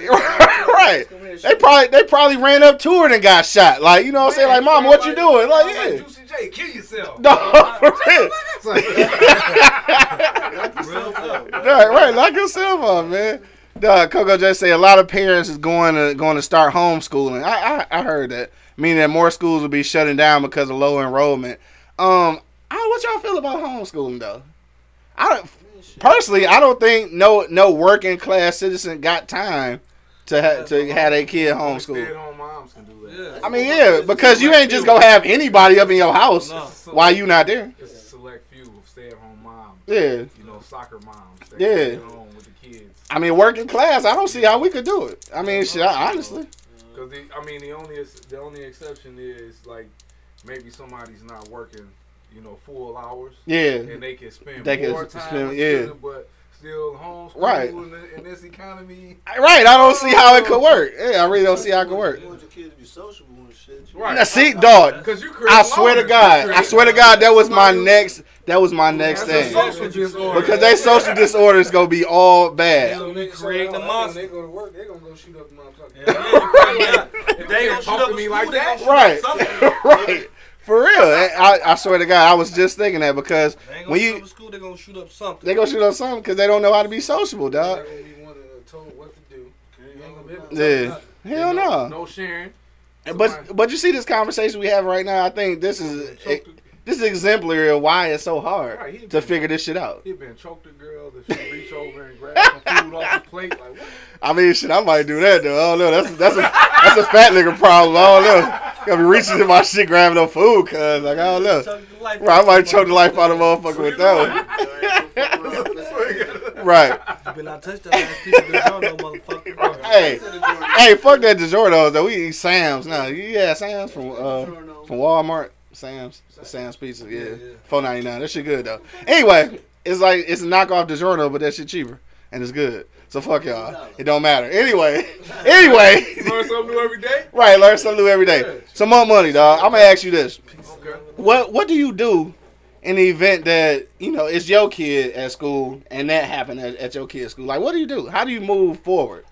Right. They probably ran up to her and got shot. Like, you know what I'm saying? Like, mama, what you doing? Like, yeah. Juicy J, kill yourself. No, for real. Right, knock yourself off, man. Coco just say a lot of parents is going to start homeschooling. I heard that, meaning that more schools will be shutting down because of low enrollment. What y'all feel about homeschooling though? Personally, I don't think no working class citizen got time to have their kid homeschooled. Stay-at-home moms can do that. I mean, yeah, because you ain't just gonna have anybody up in your house No. while you not there. It's a select few of stay-at-home moms. Yeah. You know, soccer moms. That Yeah. stay at home with the kids. I mean, working class, I don't see how we could do it. I mean, shit, honestly. Because the only exception is like maybe somebody's not working, you know, full hours. Yeah. And they can spend They can more time spend- with yeah. children, but still homeschool Right. in this economy. Right, I don't see how it could work. Yeah, I really don't see how it could work. You want your kids to be sociable and shit. Right. Now, see, dog, Because you create I swear to God, that was my next thing. Social disorder. Because they social disorders gonna be all bad. So they creating the when monster. they go to work, they gonna go shoot up the motherfucker. If they don't talk to me like that, Right, right. For real, I swear to God, I was just thinking that because They ain't when gonna shoot you up school, they gonna shoot up something. they gonna shoot up something because they don't know how to be sociable, They're dog. not gonna be one told what to do. You ain't gonna be able to tell them Yeah, nothing. hell no. no sharing. But you see this conversation we have right now. I think this is exemplary of why it's so hard Right, he to figure this shit out. He been choked a girl that she reach over and grab some food off the plate. Like, what? I mean, shit, I might do that though. I don't know. That's a fat nigga problem. I don't know. Gotta be reaching in my shit, grabbing no food, cuz like I don't know. Right, I might choke the life out of a motherfucker with that one. Right. You better not touch that ass people that don't know, motherfucker. Hey, fuck that DiGiorno though. We eat Sam's now. You had Sam's from Walmart. Sam's Pizza. Yeah, $4.99. That shit good though. Anyway, it's like it's a knockoff DiGiorno, but that shit cheaper and it's good. So fuck y'all. It don't matter. Anyway. Learn something new every day. Right, learn something new every day. Some more money, dog. I'm gonna ask you this. Okay. What do you do in the event that, you know, it's your kid at school and that happened at your kid's school? Like, what do you do? How do you move forward?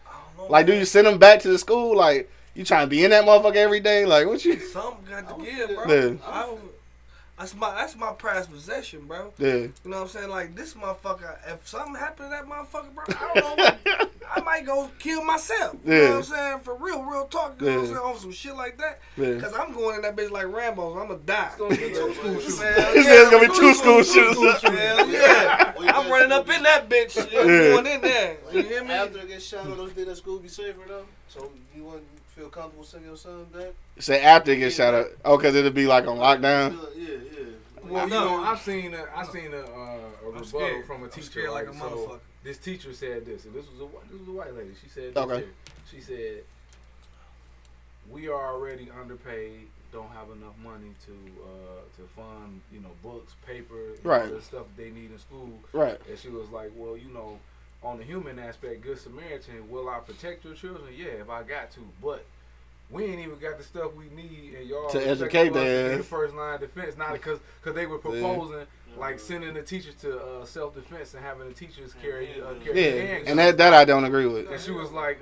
Like, do you send them back to the school? Like, you trying to be in that motherfucker every day? Like, what you? Something got to give, bro. Yeah. That's my prized possession, bro. Yeah. You know what I'm saying? Like, this motherfucker, if something happened to that motherfucker, bro, I don't know what, I might go kill myself. You know what I'm saying? For real talk, you know what I'm saying? On some shit like that. Yeah. Because I'm going in that bitch like Rambo, I'm going to die. It's gonna be two school shooters. There's gonna be two school shooters. Hell yeah. I'm running up in that bitch. I'm going in there. You hear me? After they get shot on those days at school, be safer though. So you wouldn't feel comfortable sending your son back? Say after it gets shot up. Oh, because it'll be like on lockdown. Yeah. Well, you know, I seen a rebuttal scared. from a I'm teacher. scared like a right? motherfucker. So this teacher said this, and this was a white lady. She said, Okay. this here. She said, "We are already underpaid. Don't have enough money to fund, you know, books, paper, and Right. all the stuff they need in school." Right. And she was like, "Well, you know, on the human aspect, Good Samaritan, will I protect your children? Yeah, if I got to. But we ain't even got the stuff we need, and y'all to educate them. The first line of defense, not because they were proposing like sending the teachers to self-defense and having the teachers carry handguns. And that I don't agree with. And she was like,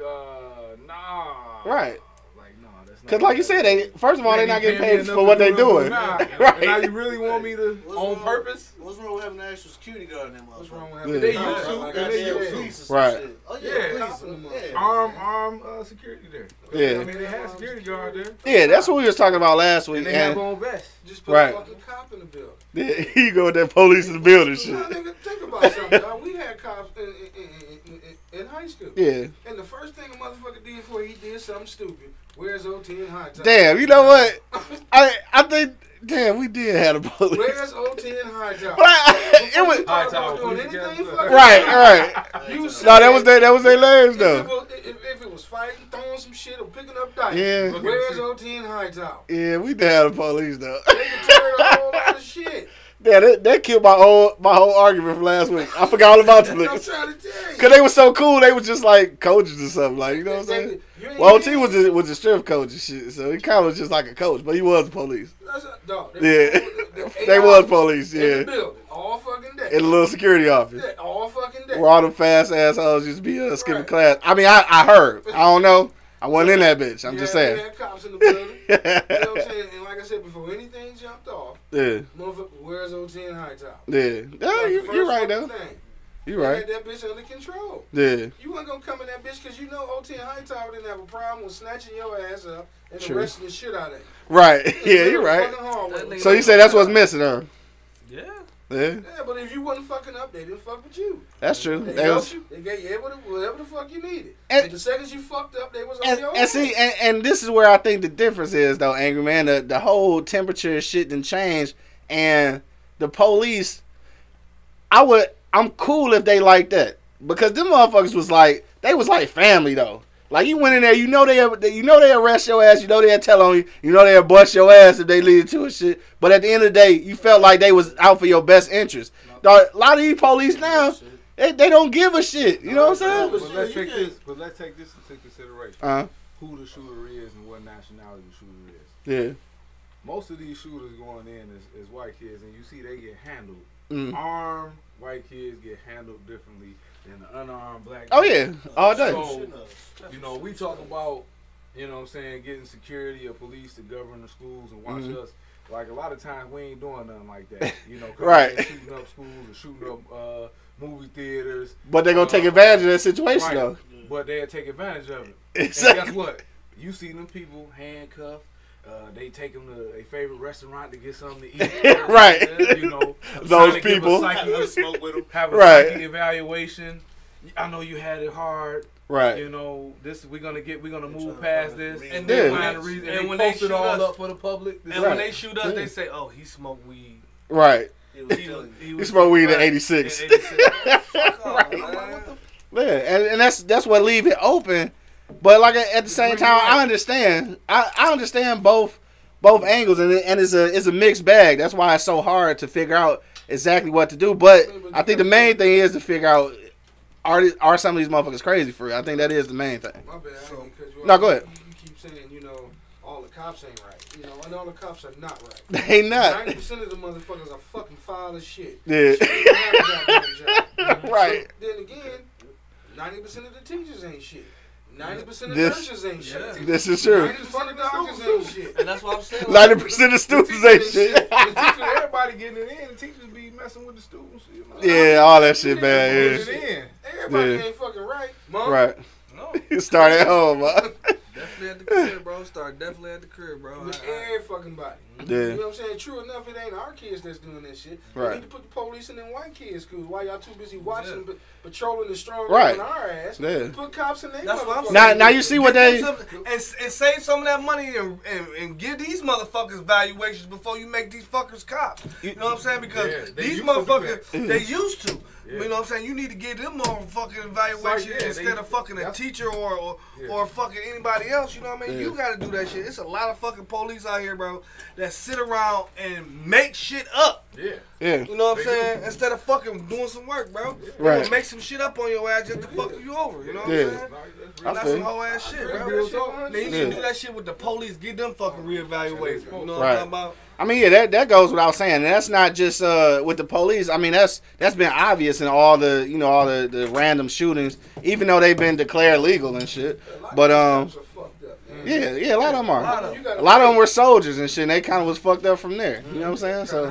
nah. Right. Like, nah, that's not. Because like you said, first of all, they're not getting paid for what they doing. Right. And now you really want me to on purpose? What's wrong with having an actual security guard in that motherfucker? What's wrong with having? They used to. Right. Oh yeah, Yeah. Armed security there. Yeah. I mean, they had security guard there. Yeah, that's what we was talking about last week. And they have on vests. Just put a fucking cop in the building. Yeah, you go with that police in the building shit. Now, nigga, think about something. Dog. We had cops in high school. Yeah. And the first thing a motherfucker did before he did something stupid, where's OT in high top? Damn, you know what? I think, damn, we did have a police. Where's OT in high top? But it was High top. Doing anything fucking right. You No, that was their last though. If it was fighting, throwing some shit, or picking up dice. Yeah. Where's OT in high top? Yeah, we did have the police though. They can turn a whole lot of shit. Yeah, that killed my whole argument from last week. I forgot all about the I'm niggas. trying to tell you. Cause they were so cool, they were just like coaches or something, like you know what I'm saying. Well, OT was a strip coach and shit, so he kind of was just like a coach, but he was the police. They was police, yeah. In the building, all fucking day. In the little security office, all fucking day. where all them fast assholes used to be skipping class. I mean, I heard. I don't know. I wasn't in that bitch. I'm just saying. We had cops in the building. You know what I'm saying? And like I said before, anything jumped off. Yeah. Motherfucker, where's OT in high top? Yeah. Yeah, you're right though. You right. Had that bitch under control. Yeah. You wasn't gonna come in that bitch because you know OT and High Tower didn't have a problem with snatching your ass up and arresting the shit out of you. Right. Yeah, you're right. So you say that's what's missing, huh? Yeah. Yeah. Yeah, but if you wasn't fucking up, they didn't fuck with you. That's true. They helped you. They gave you whatever the fuck you needed. And the seconds you fucked up, they was on your and see, and this is where I think the difference is, though, Angry Man. The whole temperature shit didn't change, and the police, I'm cool if they like that, because them motherfuckers was like family though. Like you went in there, you know they arrest your ass, you know they'll tell on you, you know they'll bust your ass if they lead to a shit. But at the end of the day, you felt like they was out for your best interest. Dog, a lot of these police now, they don't give a shit. You know what I'm saying? But let's take this into consideration. Who the shooter is and what nationality the shooter is. Yeah. Most of these shooters going in is white kids, and you see they get handled. Armed white kids get handled differently than the unarmed black kids. Oh yeah, all day. So, you know, we talk about, you know what I'm saying, getting security or police to govern the schools and watch us. Like, a lot of times we ain't doing nothing like that. You know, right. Shooting up schools or shooting up movie theaters. But they're going to take advantage of that situation, though. But they'll take advantage of it. Exactly. And guess what? You see them people handcuffed. They take them to a favorite restaurant to get something to eat. Right. You know, those people. Have a psyche evaluation. I know you had it hard. Right. You know, we're gonna move past this, and then when they post it all up for the public. And when they shoot us, they say, "Oh, he smoked weed." Right. He smoked weed in '86. Yeah, and that's what leave it open. But like at the same time, I understand. I understand both angles, and it's a mixed bag. That's why it's so hard to figure out exactly what to do. But I think the main thing is to figure out are some of these motherfuckers crazy for real. I think that is the main thing. My bad. No, go ahead. You keep saying, you know, all the cops ain't right. You know, and all the cops are not right. They ain't not. 90% of the motherfuckers are fucking foul as shit. Yeah. Right. So, then again, 90% of the teachers ain't shit. 90% of the nurses ain't shit. This is true. 90% of the doctors ain't shit. And that's what I'm saying. 90% of the students ain't shit. Everybody getting it in. The teachers be messing with the students. You know? Yeah, all that shit, man. Yeah. Everybody ain't fucking right, Mom. Right. No. You start at home, man. Definitely at the crib, bro. Start definitely at the crib, bro. With every fucking body. Yeah. You know what I'm saying? True enough, it ain't our kids that's doing that shit. Right. We need to put the police in them white kids' schools. Why y'all too busy watching, patrolling the strong right. on our ass? Yeah. Put cops in there. That's what I'm saying. Now you see what they and save some of that money and give these motherfuckers valuations before you make these fuckers cops. You know what I'm saying? Because these motherfuckers, they used to. You know what I'm saying? You need to give them motherfucking evaluation instead of fucking a teacher or fucking anybody else. You know what I mean? You gotta do that shit. It's a lot of fucking police out here, bro, that sit around and make shit up. Yeah. You know what I'm saying? Instead of fucking doing some work, bro. Right. They gonna make some shit up on your ass just to fuck you over. You know what I'm saying? I That's feel some you. whole ass shit, bro. Then you should do that shit with the police. Get them fucking reevaluated. You know what I'm talking about? I mean, yeah, that goes without saying. And that's not just with the police. I mean, that's been obvious in all the the random shootings, even though they've been declared legal and shit. But yeah, a lot of them are. A lot of them were soldiers and shit. And they kind of was fucked up from there. You know what I'm saying? So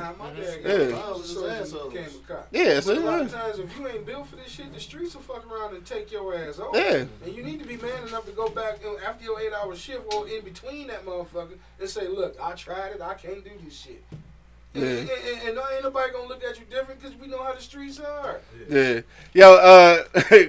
yeah, so a lot of times if you ain't built for this shit, the streets will fuck around and take your ass over. Yeah. And you need to be man enough to go back after your 8-hour shift or in between that motherfucker and say, look, I tried it, I can't do this shit. Yeah. And ain't nobody gonna look at you different because we know how the streets are. Yeah. Yo,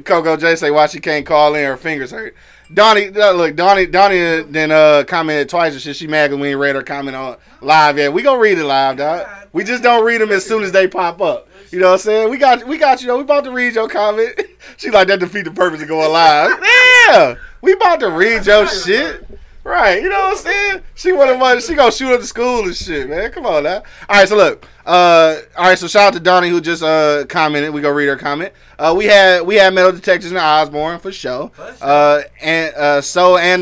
Coco J say why she can't call in, her fingers hurt. Donnie then commented twice and shit. She mad because we ain't read her comment on live yet. We gonna read it live, dog. We just don't read them as soon as they pop up. You know what I'm saying? We got you though. We about to read your comment. She like that defeat the purpose of going live. Yeah. We about to read your shit. Right, you know what I'm saying? She gonna shoot up the school and shit, man. Come on now. All right, so look. All right, so shout out to Donnie who just commented. We gonna read her comment. We had metal detectors in Osborne for sure. And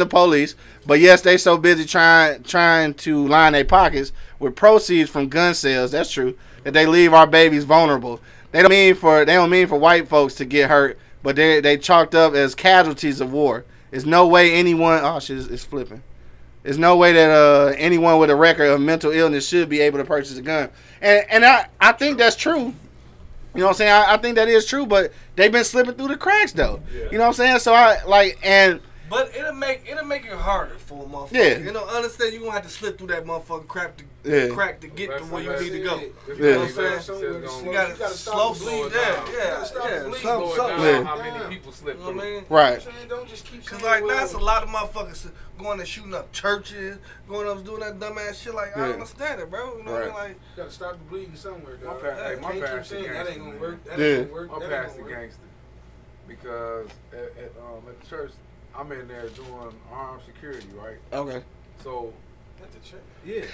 the police. But yes, they so busy trying to line their pockets with proceeds from gun sales. That's true. That they leave our babies vulnerable. They don't mean for white folks to get hurt, but they chalked up as casualties of war. There's no way anyone. Oh shit, it's flipping. There's no way that anyone with a record of mental illness should be able to purchase a gun. And I think that's true. You know what I'm saying? I think that is true, but they've been slipping through the cracks though. Yeah. You know what I'm saying? So But it'll make it harder for a motherfucker. Yeah. You know, understand you gonna have to slip through that motherfucking crack to get to where you need to go. You know what I'm saying? You gotta slow bleed down. Yeah. Slow down how many people slip through. You know what I mean? Right. Don't just keep Cause like that's a lot of motherfuckers going and shooting up churches, going up doing that dumbass shit. Like I don't understand it, bro. You know what I mean? Like you gotta stop the bleeding somewhere, dog. My parents are that ain't gonna work. That Yeah. ain't gonna work. My parents are gangster because at the church I'm in there doing armed security, right? Okay. So At the church. yeah.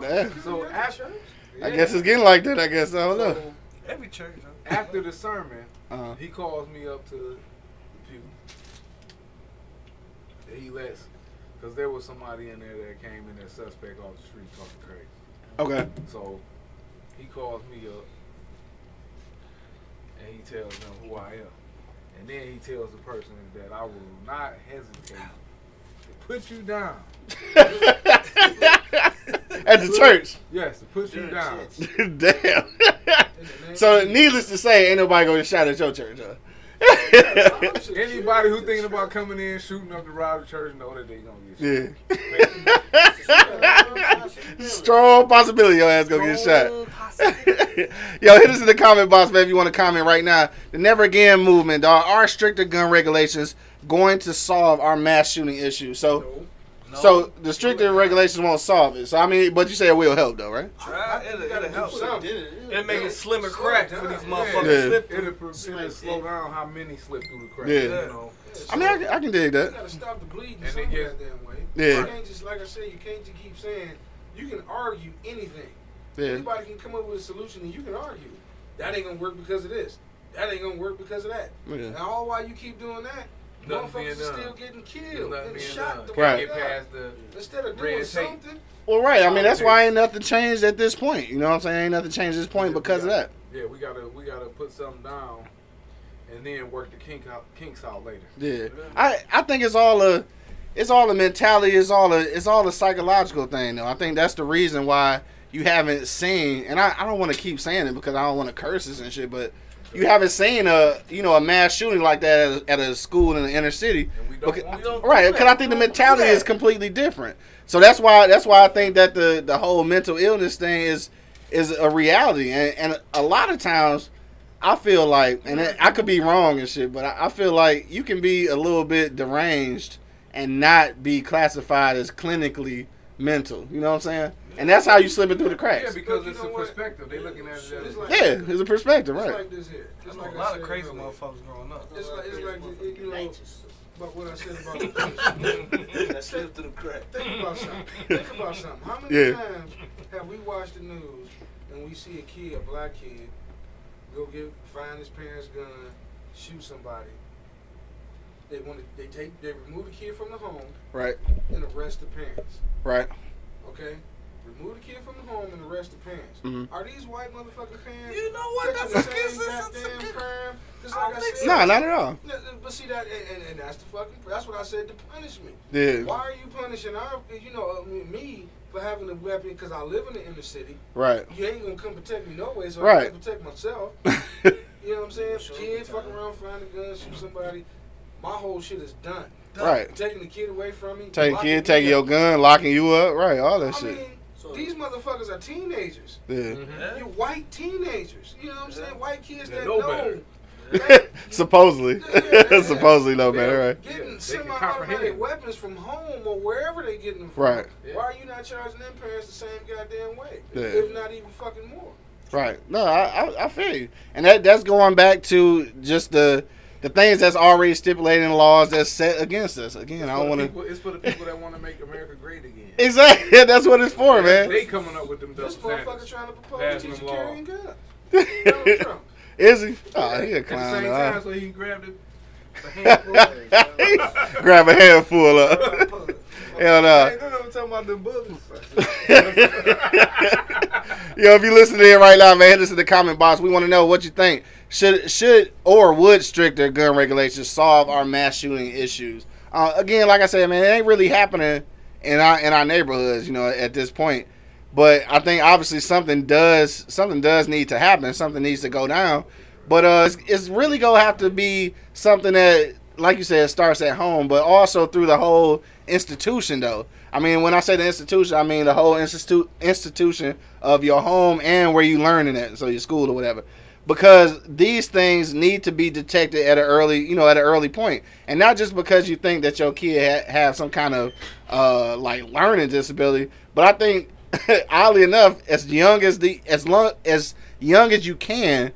Yeah. So after, I guess it's getting like that. I guess I don't know. So every church. after the sermon, Uh-huh. he calls me up to the pew. And he lets, because there was somebody in there that came in there suspect off the street talking crazy. Okay. So he calls me up and he tells them who I am. And then he tells the person that I will not hesitate to put you down. At the church. Yes, to put you down. Damn. So needless to say, ain't nobody gonna shot at your church, huh? Anybody who thinking about coming in, shooting up the route of church, know that they gonna get shot. Yeah. Strong possibility your ass gonna get shot. Yo, hit us in the comment box, man, if you want to comment right now. The Never Again movement, dog. Are stricter gun regulations going to solve our mass shooting issue? So the stricter regulations won't solve it. So I mean, but you say it will help though, right? It'll help. It'll make it slimmer crack for these motherfuckers Yeah. slip through. It'll slow down how many slip through the cracks. Yeah. You know? I mean, I can dig You that. gotta stop the bleeding And some it gets- goddamn way. Yeah. You can't just, like I said, you can't just keep saying, you can argue anything. Yeah. Anybody can come up with a solution and you can argue. That ain't gonna work because of this. That ain't gonna work because of that. Yeah. And all while you keep doing that, Nothing being motherfuckers are done. still getting killed Nothing and being shot done. the Right. fuck Get up. past the Instead of red doing tape. something. Well, right. I mean, that's why ain't nothing changed at this point. You know what I'm saying? Ain't nothing changed at this point because of that. Yeah, we gotta put something down, and then work the kinks out later. Yeah. I think it's all a mentality. It's all a psychological thing though. I think that's the reason why you haven't seen, and I don't want to keep saying it because I don't want to curse this and shit, but you haven't seen a mass shooting like that at a school in the inner city. And we don't want to. Right, because I think the mentality is completely different. So that's why I think that the whole mental illness thing is a reality, and a lot of times I feel like, and I could be wrong and shit, but I feel like you can be a little bit deranged and not be classified as clinically mental. You know what I'm saying? And that's how you slipping through the cracks. Yeah, because But you it's know a what? perspective. They looking at it as It's like- Yeah, it's a perspective, It's right? like this here. I It's know like a I lot said of crazy earlier. motherfuckers growing up. It's like you know, but what I said about the That slipped through the crack. Think about something. Think about something. How many Yeah. times have we watched the news and we see a kid, a black kid, find his parents' gun, shoot somebody? They remove the kid from the home Right, and arrest the parents. right. Okay? Remove the kid from the home and arrest the parents. Mhm. Are these white motherfucking parents? You know what? catching That's the a same good. goddamn crime? Just I like don't I think said. No, not at all. No, but see that, and that's that's what I said. The punishment. Yeah, Why are you punishing me for having a weapon? Because I live in the inner city. right. You ain't gonna come protect me no way, so Right. I can protect myself. You know what I'm saying? Kids fucking around, find a gun, shoot somebody. My whole shit is done. Right. Taking the kid away from me. Take locking kid, me taking up. your gun, locking you up, right? All that I shit. mean, these motherfuckers are teenagers. Yeah. Yeah. You're white teenagers. You know what I'm saying? White kids They that know know. better. Supposedly, Yeah. supposedly no better, right? Getting Yeah, they can semi-automatic comprehend. weapons from home or wherever they getting them from. Right. Yeah. Why are you not charging them parents the same goddamn way? Yeah. If not even fucking more. Right. No, I feel you, and that's going back to just the things that's already stipulated in laws that's set against us. Again, I don't want to. It's for the people that want to make America great again. Exactly. That's what it's for, man. They coming up with them double This motherfucker standards. trying to propose Passing teacher them law. carrying guns. Donald Trump. Is he? Oh, he a At the clown. same dog. time, so he can grab the handful. Grab a handful up. Hell no. Hey, no, I'm talking about the bullets. Yo, if you listen to it right now, man, hit us in the comment box. We want to know what you think. Should or would stricter gun regulations solve our mass shooting issues? Again, like I said, man, it ain't really happening in our neighborhoods, you know, at this point. But I think obviously something does need to happen. Something needs to go down. But it's really gonna have to be something that, like you said, starts at home, but also through the whole institution, though. I mean, when I say the institution, I mean the whole institution of your home and where you learning at, so your school or whatever. Because these things need to be detected at an early point, and not just because you think that your kid have some kind of like learning disability, but I think oddly enough, as young as you can,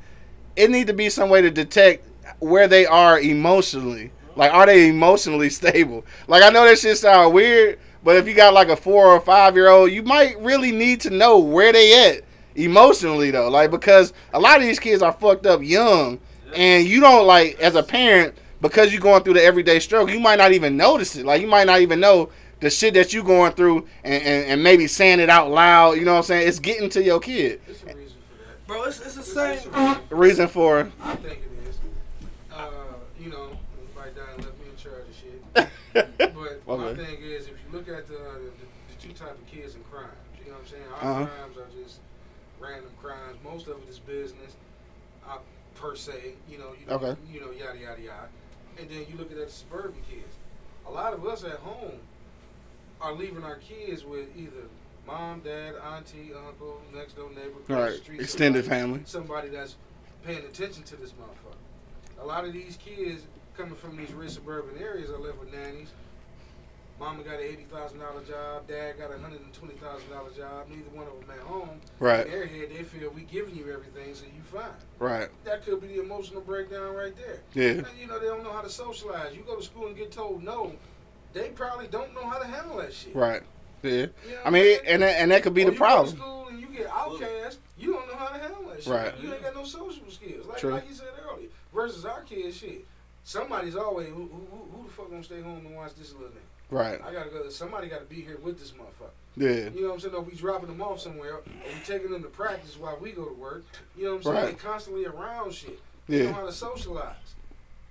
it need to be some way to detect where they are emotionally. Like, are they emotionally stable? Like, I know that shit sound weird, but if you got like a 4 or 5 year old, you might really need to know where they at emotionally, though. Like, because a lot of these kids are fucked up young, and you don't, like, as a parent, because you're going through the everyday struggle, you might not even notice it. Like, you might not even know the shit that you going through and maybe saying it out loud. You know what I'm saying? It's getting to your kid. There's a reason for that. Bro, it's the same. Reason for I think it is. You know, everybody down left me in charge of shit. But my Okay. thing is, if you look at the two types of kids and crimes, you know what I'm saying? Our Uh-huh. crimes are just random crimes. Most of it is business, per se. Okay. You know, yada yada yada. And then you look at the suburban kids. A lot of us at home are leaving our kids with either mom, dad, auntie, uncle, next door neighbor, across all right, the street, extended somebody- family. somebody that's paying attention to this motherfucker. A lot of these kids coming from these rich suburban areas are left with nannies. Mama got an $80,000 job. Dad got a $120,000 job. Neither one of them at home. Right. In their head, they feel we giving you everything, so you fine. Right. That could be the emotional breakdown right there. Yeah. And, you know, they don't know how to socialize. You go to school and get told no. They probably don't know how to handle that shit. Right. Yeah. You know I mean, what I'm saying? and that could be Or the you problem. go to school and you get outcast. You don't know how to handle that shit. Right. You ain't got no social skills. True. Like you said earlier. Versus our kids, shit. Somebody's always who the fuck gonna stay home and watch this little nigga? Right. I gotta go. Somebody gotta be here with this motherfucker. Yeah. You know what I'm saying? Or we dropping them off somewhere, or we taking them to practice while we go to work. You know what I'm saying? Right. They constantly around shit. They know Yeah. how to socialize.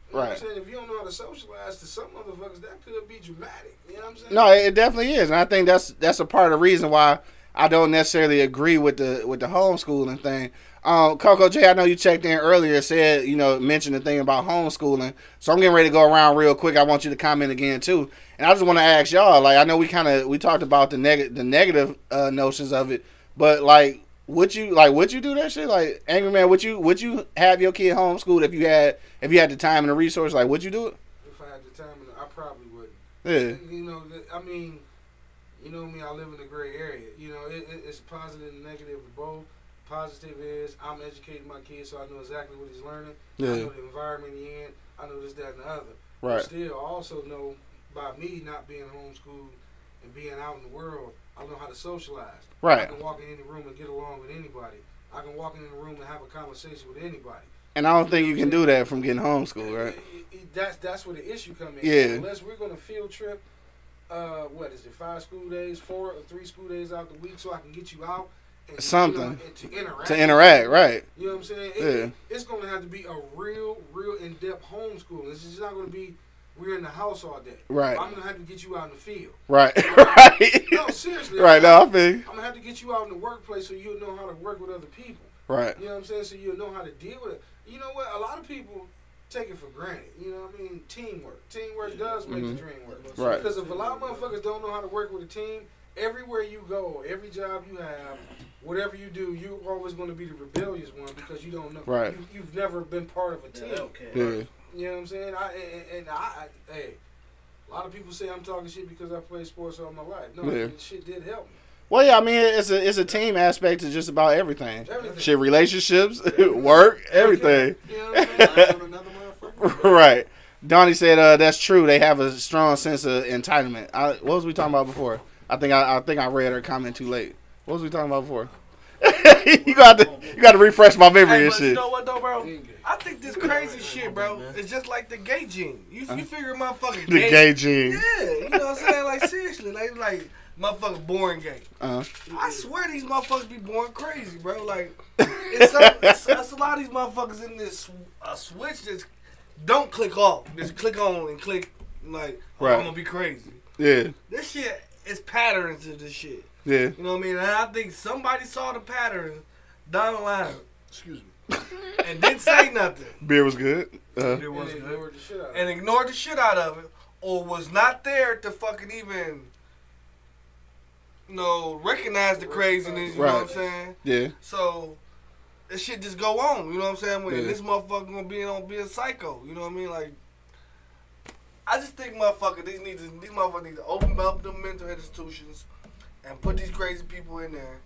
You know Right. what I'm saying? If you don't know how to socialize to some motherfuckers, that could be dramatic. You know what I'm saying? No, it definitely is, and I think that's a part of the reason why I don't necessarily agree with the homeschooling thing. Coco J, I know you checked in earlier, said, mentioned the thing about homeschooling. So I'm getting ready to go around real quick. I want you to comment again too, and I just want to ask y'all. Like, I know we talked about the negative notions of it, but like, would you do that shit? Like, Angry Man, would you have your kid homeschooled if you had the time and the resource? Like, would you do it? If I had the time, I probably would. Yeah. You know, I mean, You know what I mean? I live in a gray area. You know, it's positive and negative of both. Positive is I'm educating my kids so I know exactly what he's learning. Yeah. I know the environment he's in. I know this, that, and the other. Right. But still, I also know by me not being homeschooled and being out in the world, I know how to socialize. I Right. can walk in any room and get along with anybody. I can walk in a room and have a conversation with anybody. And I don't think you can do that from getting homeschooled, right? That's where the issue comes in. Yeah. Unless we're going to field trip, what is it, 5 school days, 4 or 3 school days out the week so I can get you out. And, Something. you know, and to interact. To interact, right. You know what I'm saying? Yeah. It's going to have to be a real in-depth homeschooling. It's just not going to be we're in the house all day. Right. I'm going to have to get you out in the field. Right. Right. No, seriously. Right, no, I feel you. I'm going to have to get you out in the workplace so you'll know how to work with other people. Right. You know what I'm saying? So you'll know how to deal with it. You know what? A lot of people take it for granted. You know what I mean? Teamwork. Teamwork does make the dream work. Right. Because if a lot of motherfuckers don't know how to work with a team, everywhere you go, every job you have, whatever you do, you're always going to be the rebellious one because you don't know. Right. You've never been part of a team. Yeah. You know what I'm saying? Hey, a lot of people say I'm talking shit because I played sports all my life. No, Yeah. shit did help me. Well, yeah, I mean, it's a team aspect to just about everything. Everything. Shit, relationships, work, everything. You know what I'm saying? Another motherfucker. Right. Donnie said that's true. They have a strong sense of entitlement. What was we talking about before? I think I read her comment too late. What was we talking about before? you got to refresh my memory Hey, and but shit. you know what though, bro? I think this crazy shit, bro. It's just like the gay gene. You figure motherfucking The gay gene. Yeah, you know what I'm saying? Like seriously, like motherfuckers born gay. I swear these motherfuckers be born crazy, bro. Like it's a lot of these motherfuckers in this switch that don't click off. Just click on and click like Right. I'm gonna be crazy. Yeah. This shit is patterns to this shit. Yeah. You know what I mean? And I think somebody saw the patterns down the line. Excuse me. And didn't say nothing. Beer was good. It was And good. ignored the shit out of it. And ignored the shit out of it, or was not there to fucking even, recognize the craziness. You know what I'm Right. saying? Yeah. So this shit just go on. You know what I'm saying? When Yeah. this motherfucker gonna be a psycho. You know what I mean? Like, I just think these motherfuckers need to open up the mental institutions and put these crazy people in there.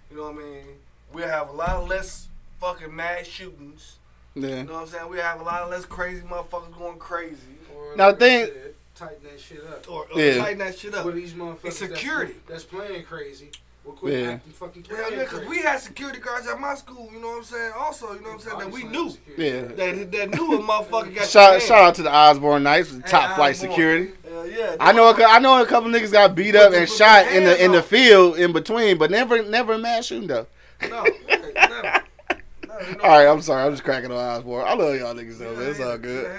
You know what I mean? We'll have a lot less fucking mass shootings. Yeah. You know what I'm saying? We have a lot less crazy motherfuckers going crazy. Or, Now, like I think- said, tighten that shit up. Or Yeah. tighten that shit up. With these motherfuckers It's security. that's playing crazy. We'll quit Yeah. acting fucking Hell playing yeah, because crazy. we had security guards at my school, you know what I'm saying? Also, you know what I'm saying? That we knew. Yeah. That knew a motherfucker got Shout out to the Osborne Knights, top flight Osborne. security. Hell yeah. I know a couple niggas got beat up and shot in the field in between, but never a mass shooting though. No, never. All right, I'm sorry, I'm just cracking on Osborne. I love y'all niggas though, man. It's all good.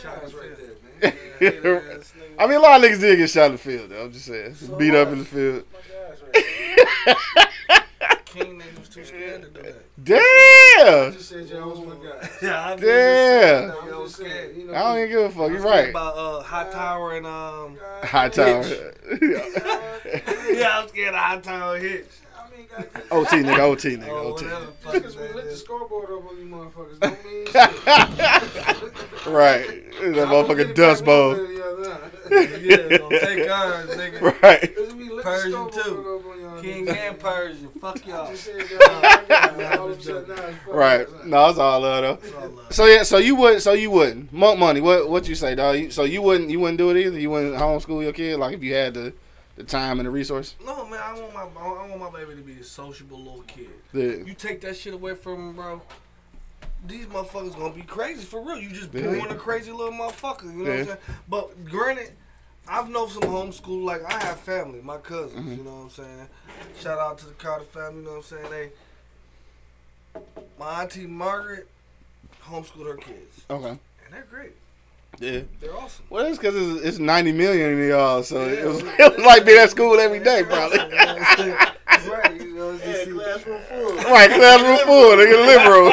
Shots right there, man. I mean, a lot of niggas did get shot in the field though. I'm just saying, beat up in the field. My guys right there. King niggas was too scared to do that. I Damn. just said y'all was my guys. Yeah, I Damn. I'm just saying, you know, I don't even give a fuck. You're right. About High Tower and High tower. yeah, I'm scared of High Tower Hitch. I mean, goddamn. OT nigga, OT nigga, Oh, OT. whatever. Because we lit the scoreboard up on you motherfuckers. Don't mean shit. Right. That motherfucking dust bowl. Yeah, gonna take ours, nigga. Right. Persian too. King and Persian. Fuck y'all. Right. No, it's all love though. That's all love. So you wouldn't. Monk money. What you say, dog? So you wouldn't do it either? You wouldn't homeschool your kid, like if you had the time and the resource? No, man, I want my baby to be a sociable little kid. Yeah. You take that shit away from him, bro. These motherfuckers gonna be crazy for real. You just Yeah. born a crazy little motherfucker. You know what Yeah. I'm saying? But granted, I've known some homeschool. Like I have family, my cousins. Mm-hmm. You know what I'm saying? Shout out to the Carter family. You know what I'm saying? My auntie Margaret homeschooled her kids, Okay. and they're great. Yeah. They're awesome. Well, it's because it's 90 million in y'all, so it was like being at school every day, probably. That's right. You know, it's Yeah, just, classroom full. Right, classroom full, nigga, living room.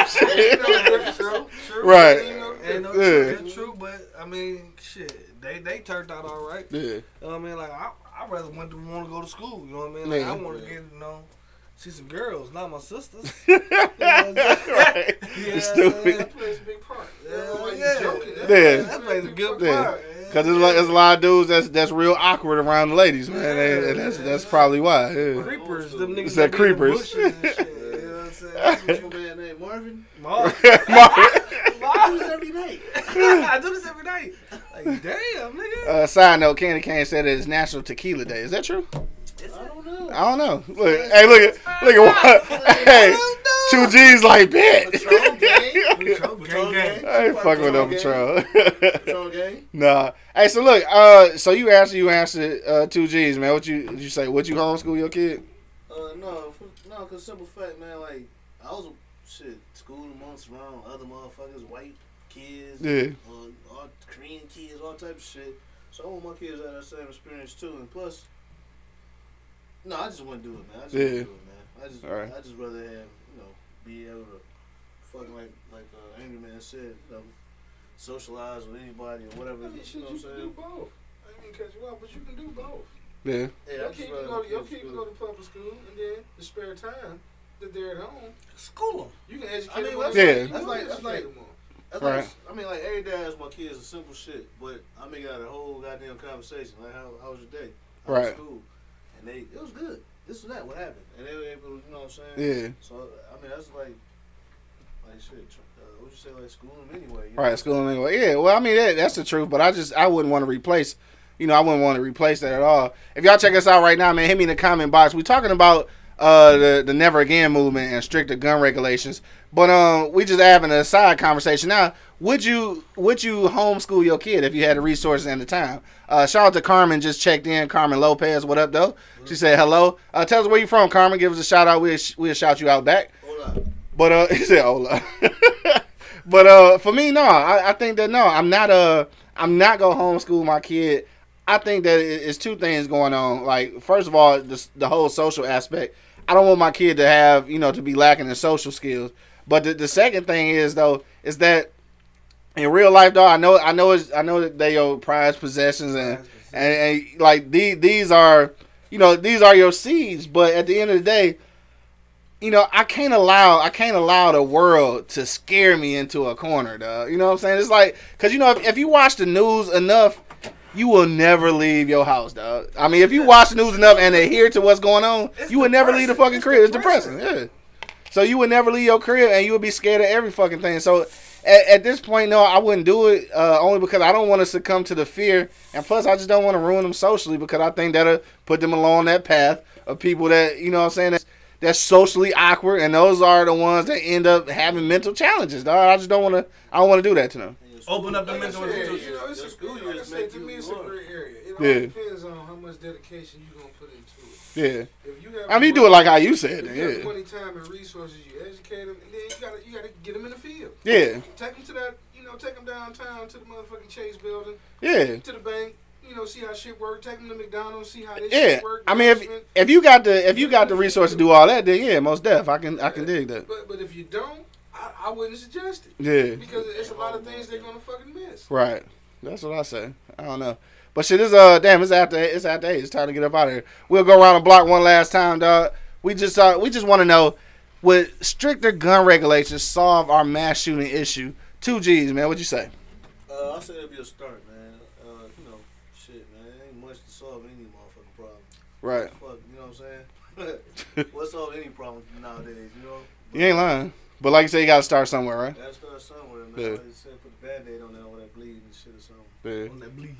True. Right. Ain't no Yeah. true, true, but I mean, shit, they turned out all right. Yeah. You know what I mean? Like I rather want to go to school. You know what I mean? Like I want to get see some girls, not my sisters. Right. Yeah, You stupid. That plays a big part. Yeah. Why you Yeah. joking? Yeah. That plays a good Yeah. part. Cause there's a lot of dudes that's real awkward around the ladies, man. And that's probably why. Yeah. Creepers, them niggas. It's that creepers. You know what I'm saying? That's what your man named Marvin. Marvin. I do this every night. I do this every night. Like, damn, nigga. Side note: Candy Cane said it's National Tequila Day. Is that true? I don't know. I don't know. Look, hey, look at what. Hey, 2G's like bet. Patron gang. Patron gang. I ain't fucking with no Patron. Patron gang. Nah. Hey, so look. So you answered 2G's, man. What you say? Would you homeschool your kid? No, cause simple fact, man. Like I was school amongst around other motherfuckers, white kids, all Korean kids, all type of shit. So I want my kids to have that same experience too. And plus, no, I just want to do it, man. I just want to do it, man. I just rather have, be able to fucking like Angry Man said, socialize with anybody or whatever. I mean, shit, you can do both. I didn't mean to cut you off, but you can do both. Yeah. Yeah, Your kid can go to public school, and then the spare time that they're at home, School them. you can educate I mean, them. that's like Right. I mean, like every day I ask my kids a simple shit, but I make out a whole goddamn conversation. Like, how was your day? How was Right. school? And it was good. This was that. What happened? And they were able to, you know what I'm saying? Yeah. So I mean, that's like shit. What you say, like school them anyway? You know? Right, school anyway. Yeah, well, I mean that's the truth, but I wouldn't want to replace. I wouldn't want to replace that at all. If y'all check us out right now, man, hit me in the comment box. We talking about the Never Again movement and stricter gun regulations, but we just having a side conversation now. Would you homeschool your kid if you had the resources and the time? Shout out to Carmen, just checked in. Carmen Lopez, what up though? She said hello. Tell us where you from, Carmen. Give us a shout out. We'll shout you out back. Hold up. But he said hola. But for me, no. I think that no. I'm not gonna homeschool my kid. I think that it's two things going on. Like, first of all, the whole social aspect. I don't want my kid to have, to be lacking in social skills. But the second thing is that in real life, though, I know that they are prized possessions and like these are your seeds. But at the end of the day, I can't allow the world to scare me into a corner, dog. You know what I'm saying? It's like, cause if you watch the news enough, you will never leave your house, dog. I mean, if you watch the news enough and adhere to what's going on, you would never leave the fucking crib. It's depressing, yeah. So you would never leave your crib, and you would be scared of every fucking thing. So at this point, no, I wouldn't do it, only because I don't want to succumb to the fear, and plus I just don't want to ruin them socially, because I think that'll put them along that path of people that, that's socially awkward, and those are the ones that end up having mental challenges, dog. I don't want to do that to them. Open up the mental institution. institution. It's a good year. To me, it's a great area. It all Yeah. depends on how much dedication you're going to put into it. Yeah. If you have I mean, you do it like how you said, if then, you have yeah. money, time, and resources, you educate them, and then you gotta get them in the field. Yeah. Take them to that, take them downtown to the motherfucking Chase building, Yeah. to the bank, see how shit work. Take them to McDonald's, see how this Yeah. shit work. I mean, if you got the resource to do all that, then yeah, most def, I can dig that. But if you don't, I wouldn't suggest it. Yeah. Because it's a lot of things they're gonna fucking miss. Right. That's what I say. I don't know. But shit, it's after 8. It's time to get up out of here. We'll go around the block one last time, dog. We just want to know, would stricter gun regulations solve our mass shooting issue? 2G's, man. What'd you say? I say it'd be a start, man. Shit, man. It ain't much to solve any motherfucking problem. Right. Fuck, you know what I'm saying? What's solve any problem nowadays, You ain't lying. But like you said, you gotta start somewhere, right? Gotta start somewhere, man. Yeah. Like you said, put the Band-Aid on there, all that bleeding and shit or something. Yeah. On that bleed.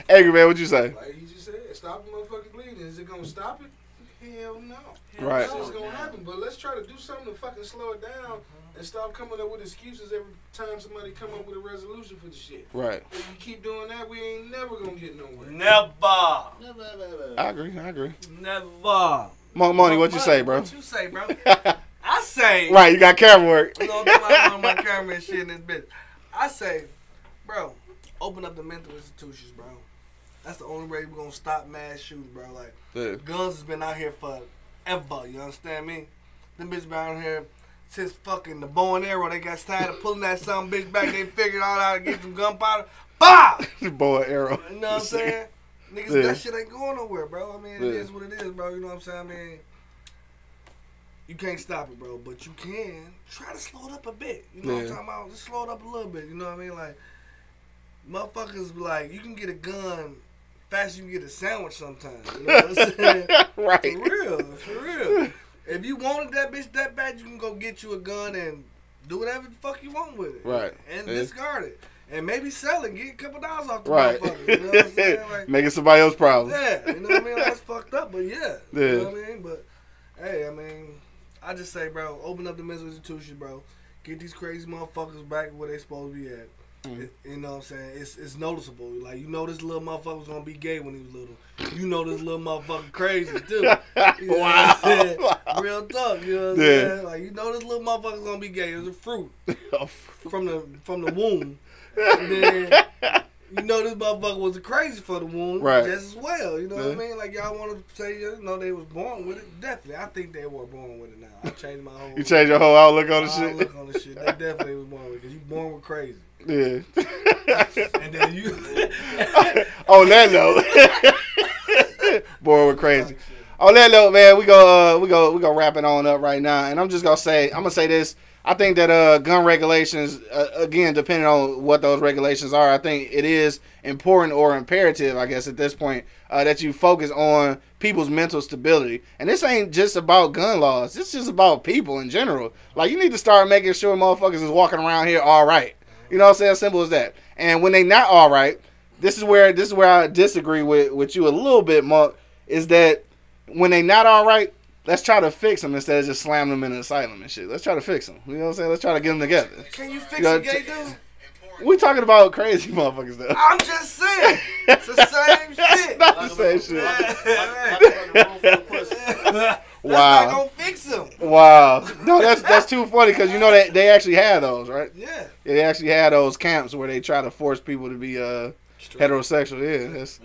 Angry man, what'd you say? Like you just said, stop the motherfucking bleeding. Is it gonna stop it? Hell no. Right. That's what's gonna happen. But let's try to do something to fucking slow it down and stop coming up with excuses every time somebody come up with a resolution for the shit. Right. If you keep doing that, we ain't never gonna get nowhere. Never. I agree. Never. Money, what'd you say, bro? What you say, bro? I say. Right, you got camera work. You know, my camera and shit in this bitch. I say, bro, open up the mental institutions, bro. That's the only way we're gonna stop mass shootings, bro. Like, Yeah. guns has been out here forever. You understand me? Them bitches been out here since fucking the bow and arrow. They got tired of pulling that some bitch back. They figured out how to get some gunpowder. Bah! Bow and arrow. You know what I'm saying? Niggas, Yeah. that shit ain't going nowhere, bro. I mean, it is what it is, bro. You know what I'm saying? I mean, you can't stop it, bro, but you can try to slow it up a bit. You know what I'm talking about? Just slow it up a little bit. You know what I mean? Like, motherfuckers like, you can get a gun faster than you can get a sandwich sometimes. You know what I'm saying? Right. For real. If you wanted that bitch that bad, you can go get you a gun and do whatever the fuck you want with it. Right. And discard it. And maybe sell it, get a couple dollars off the Right. motherfucker. You know what I'm saying? Like, making somebody else's problem. yeah, you know what I mean? That's fucked up, but yeah. Yeah. You know what I mean? But, hey, I mean, I just say, bro, open up the mental institution, bro. Get these crazy motherfuckers back where they supposed to be at. You know what I'm saying? It's noticeable. Like, you know this little motherfucker was going to be gay when he was little. You know this little motherfucker crazy, too. You know Wow. what I'm saying? Real talk, you know what I'm saying? Like, you know this little motherfucker's going to be gay. It's a fruit from the womb. And then, you know this motherfucker was crazy for the womb Right. just as well. You know what I mean? Like, y'all want to say, you know, they was born with it? Definitely. I think they were born with it now. I changed my whole... You changed your whole outlook on the shit? Outlook on the shit. They definitely was born with it. Because you born with crazy. Yeah. And then you... On that note, boy, we're crazy. On that note, man, we go wrap it on up right now, and I'm gonna say this. I think that gun regulations, again, depending on what those regulations are, I think it is important or imperative, I guess, at this point, that you focus on people's mental stability. And this ain't just about gun laws. It's just about people in general. Like, you need to start making sure motherfuckers is walking around here all right. You know what I'm saying? Simple as that. And when they not all right, this is where I disagree with you a little bit, Monk, is that when they not all right, let's try to fix them instead of just slam them in an asylum and shit. Let's try to fix them. You know what I'm saying? Let's try to get them together. Can you fix a gay dude? We talking about crazy motherfuckers though. I'm just saying. It's the same shit. Not the same shit. Wow. That's not gonna fix them. Wow. No, that's too funny because you know that they actually had those, right? Yeah. They actually had those camps where they try to force people to be heterosexual. Yeah, that's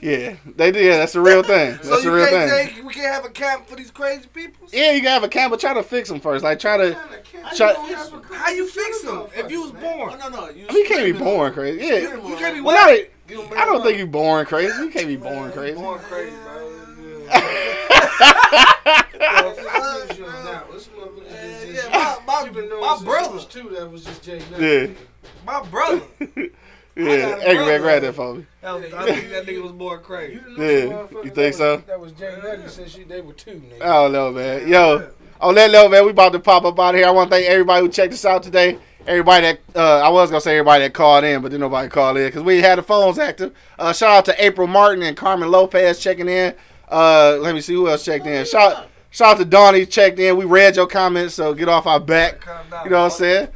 yeah, they did. Yeah, that's a real thing. That's a real thing. We can't have a camp for these crazy people. Yeah, you can have a camp, but try to fix them first. Like how you fix them if you was born? No. You can't be born crazy. Yeah, You can't be well, I don't think you born crazy. You can't be born crazy. Born crazy, bro. My brother too. That was just Jay. Yeah. My brother. Yeah, hey, grab that for me. I think that nigga was born crazy. Yeah, you think so? That was Jay Nutty since they were two. Nigga. I don't know, man. Yo, on that note, man, we about to pop up out of here. I want to thank everybody who checked us out today. Everybody that I was gonna say everybody that called in, but then nobody called in because we had the phones active. Shout out to April Martin and Carmen Lopez checking in. Let me see who else checked in. Shout out to Donnie checked in. We read your comments, so get off our back. You know what I'm saying?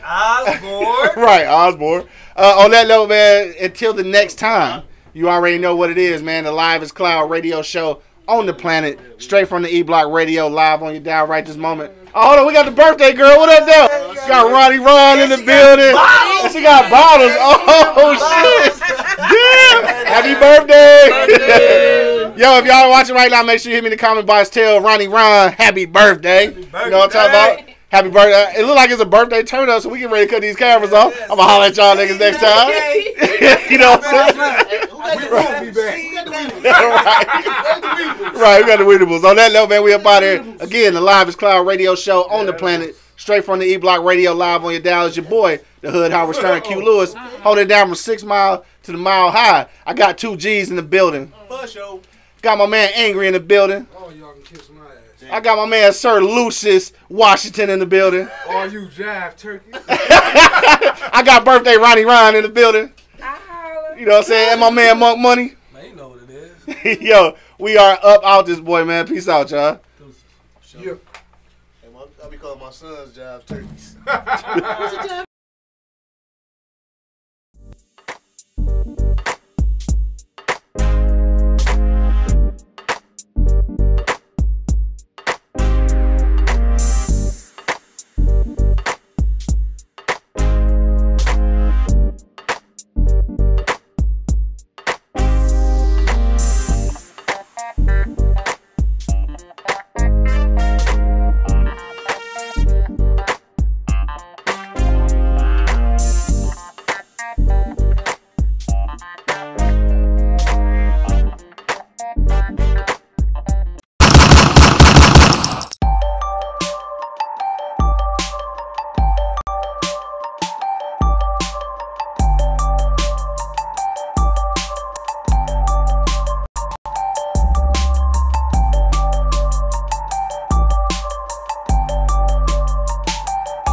Osborne. Right, Osborne. On that note, man, until the next time, you already know what it is, man. The Live is Cloud radio show on the planet, straight from the E-Block Radio, live on your dial right this moment. Oh, hold on, we got the birthday girl. What up, though? Got Ronnie Ron in the building. She got bottles. Oh, shit. Damn. Happy birthday. Yo, if y'all are watching right now, make sure you hit me in the comment box. Tell Ronnie Ron happy birthday. You know what I'm talking about? Happy birthday. It look like it's a birthday turn up, so we get ready to cut these cameras off. I'm going to holler at y'all niggas next time. You know what I'm saying? Right, we got the Weedables. On that note, man, we up out here. Again, the Live is Cloud radio show on the planet. Straight from the E-Block Radio, live on your dial. It's your boy, the Hood Howard Stern, Q Lewis. Holding it down from 6 Mile to the Mile High. I got 2 G's in the building. For sure. Got my man Angry in the building. Oh, y'all can kiss my ass. I got my man Sir Lucius Washington in the building. Are you jive turkey? I got birthday Ronnie Ron in the building. You know what I'm saying? And my man Monk Money. Man, you know what it is. Yo, we are up out this boy, man. Peace out, y'all. Yeah. I'll be calling my sons jive turkeys.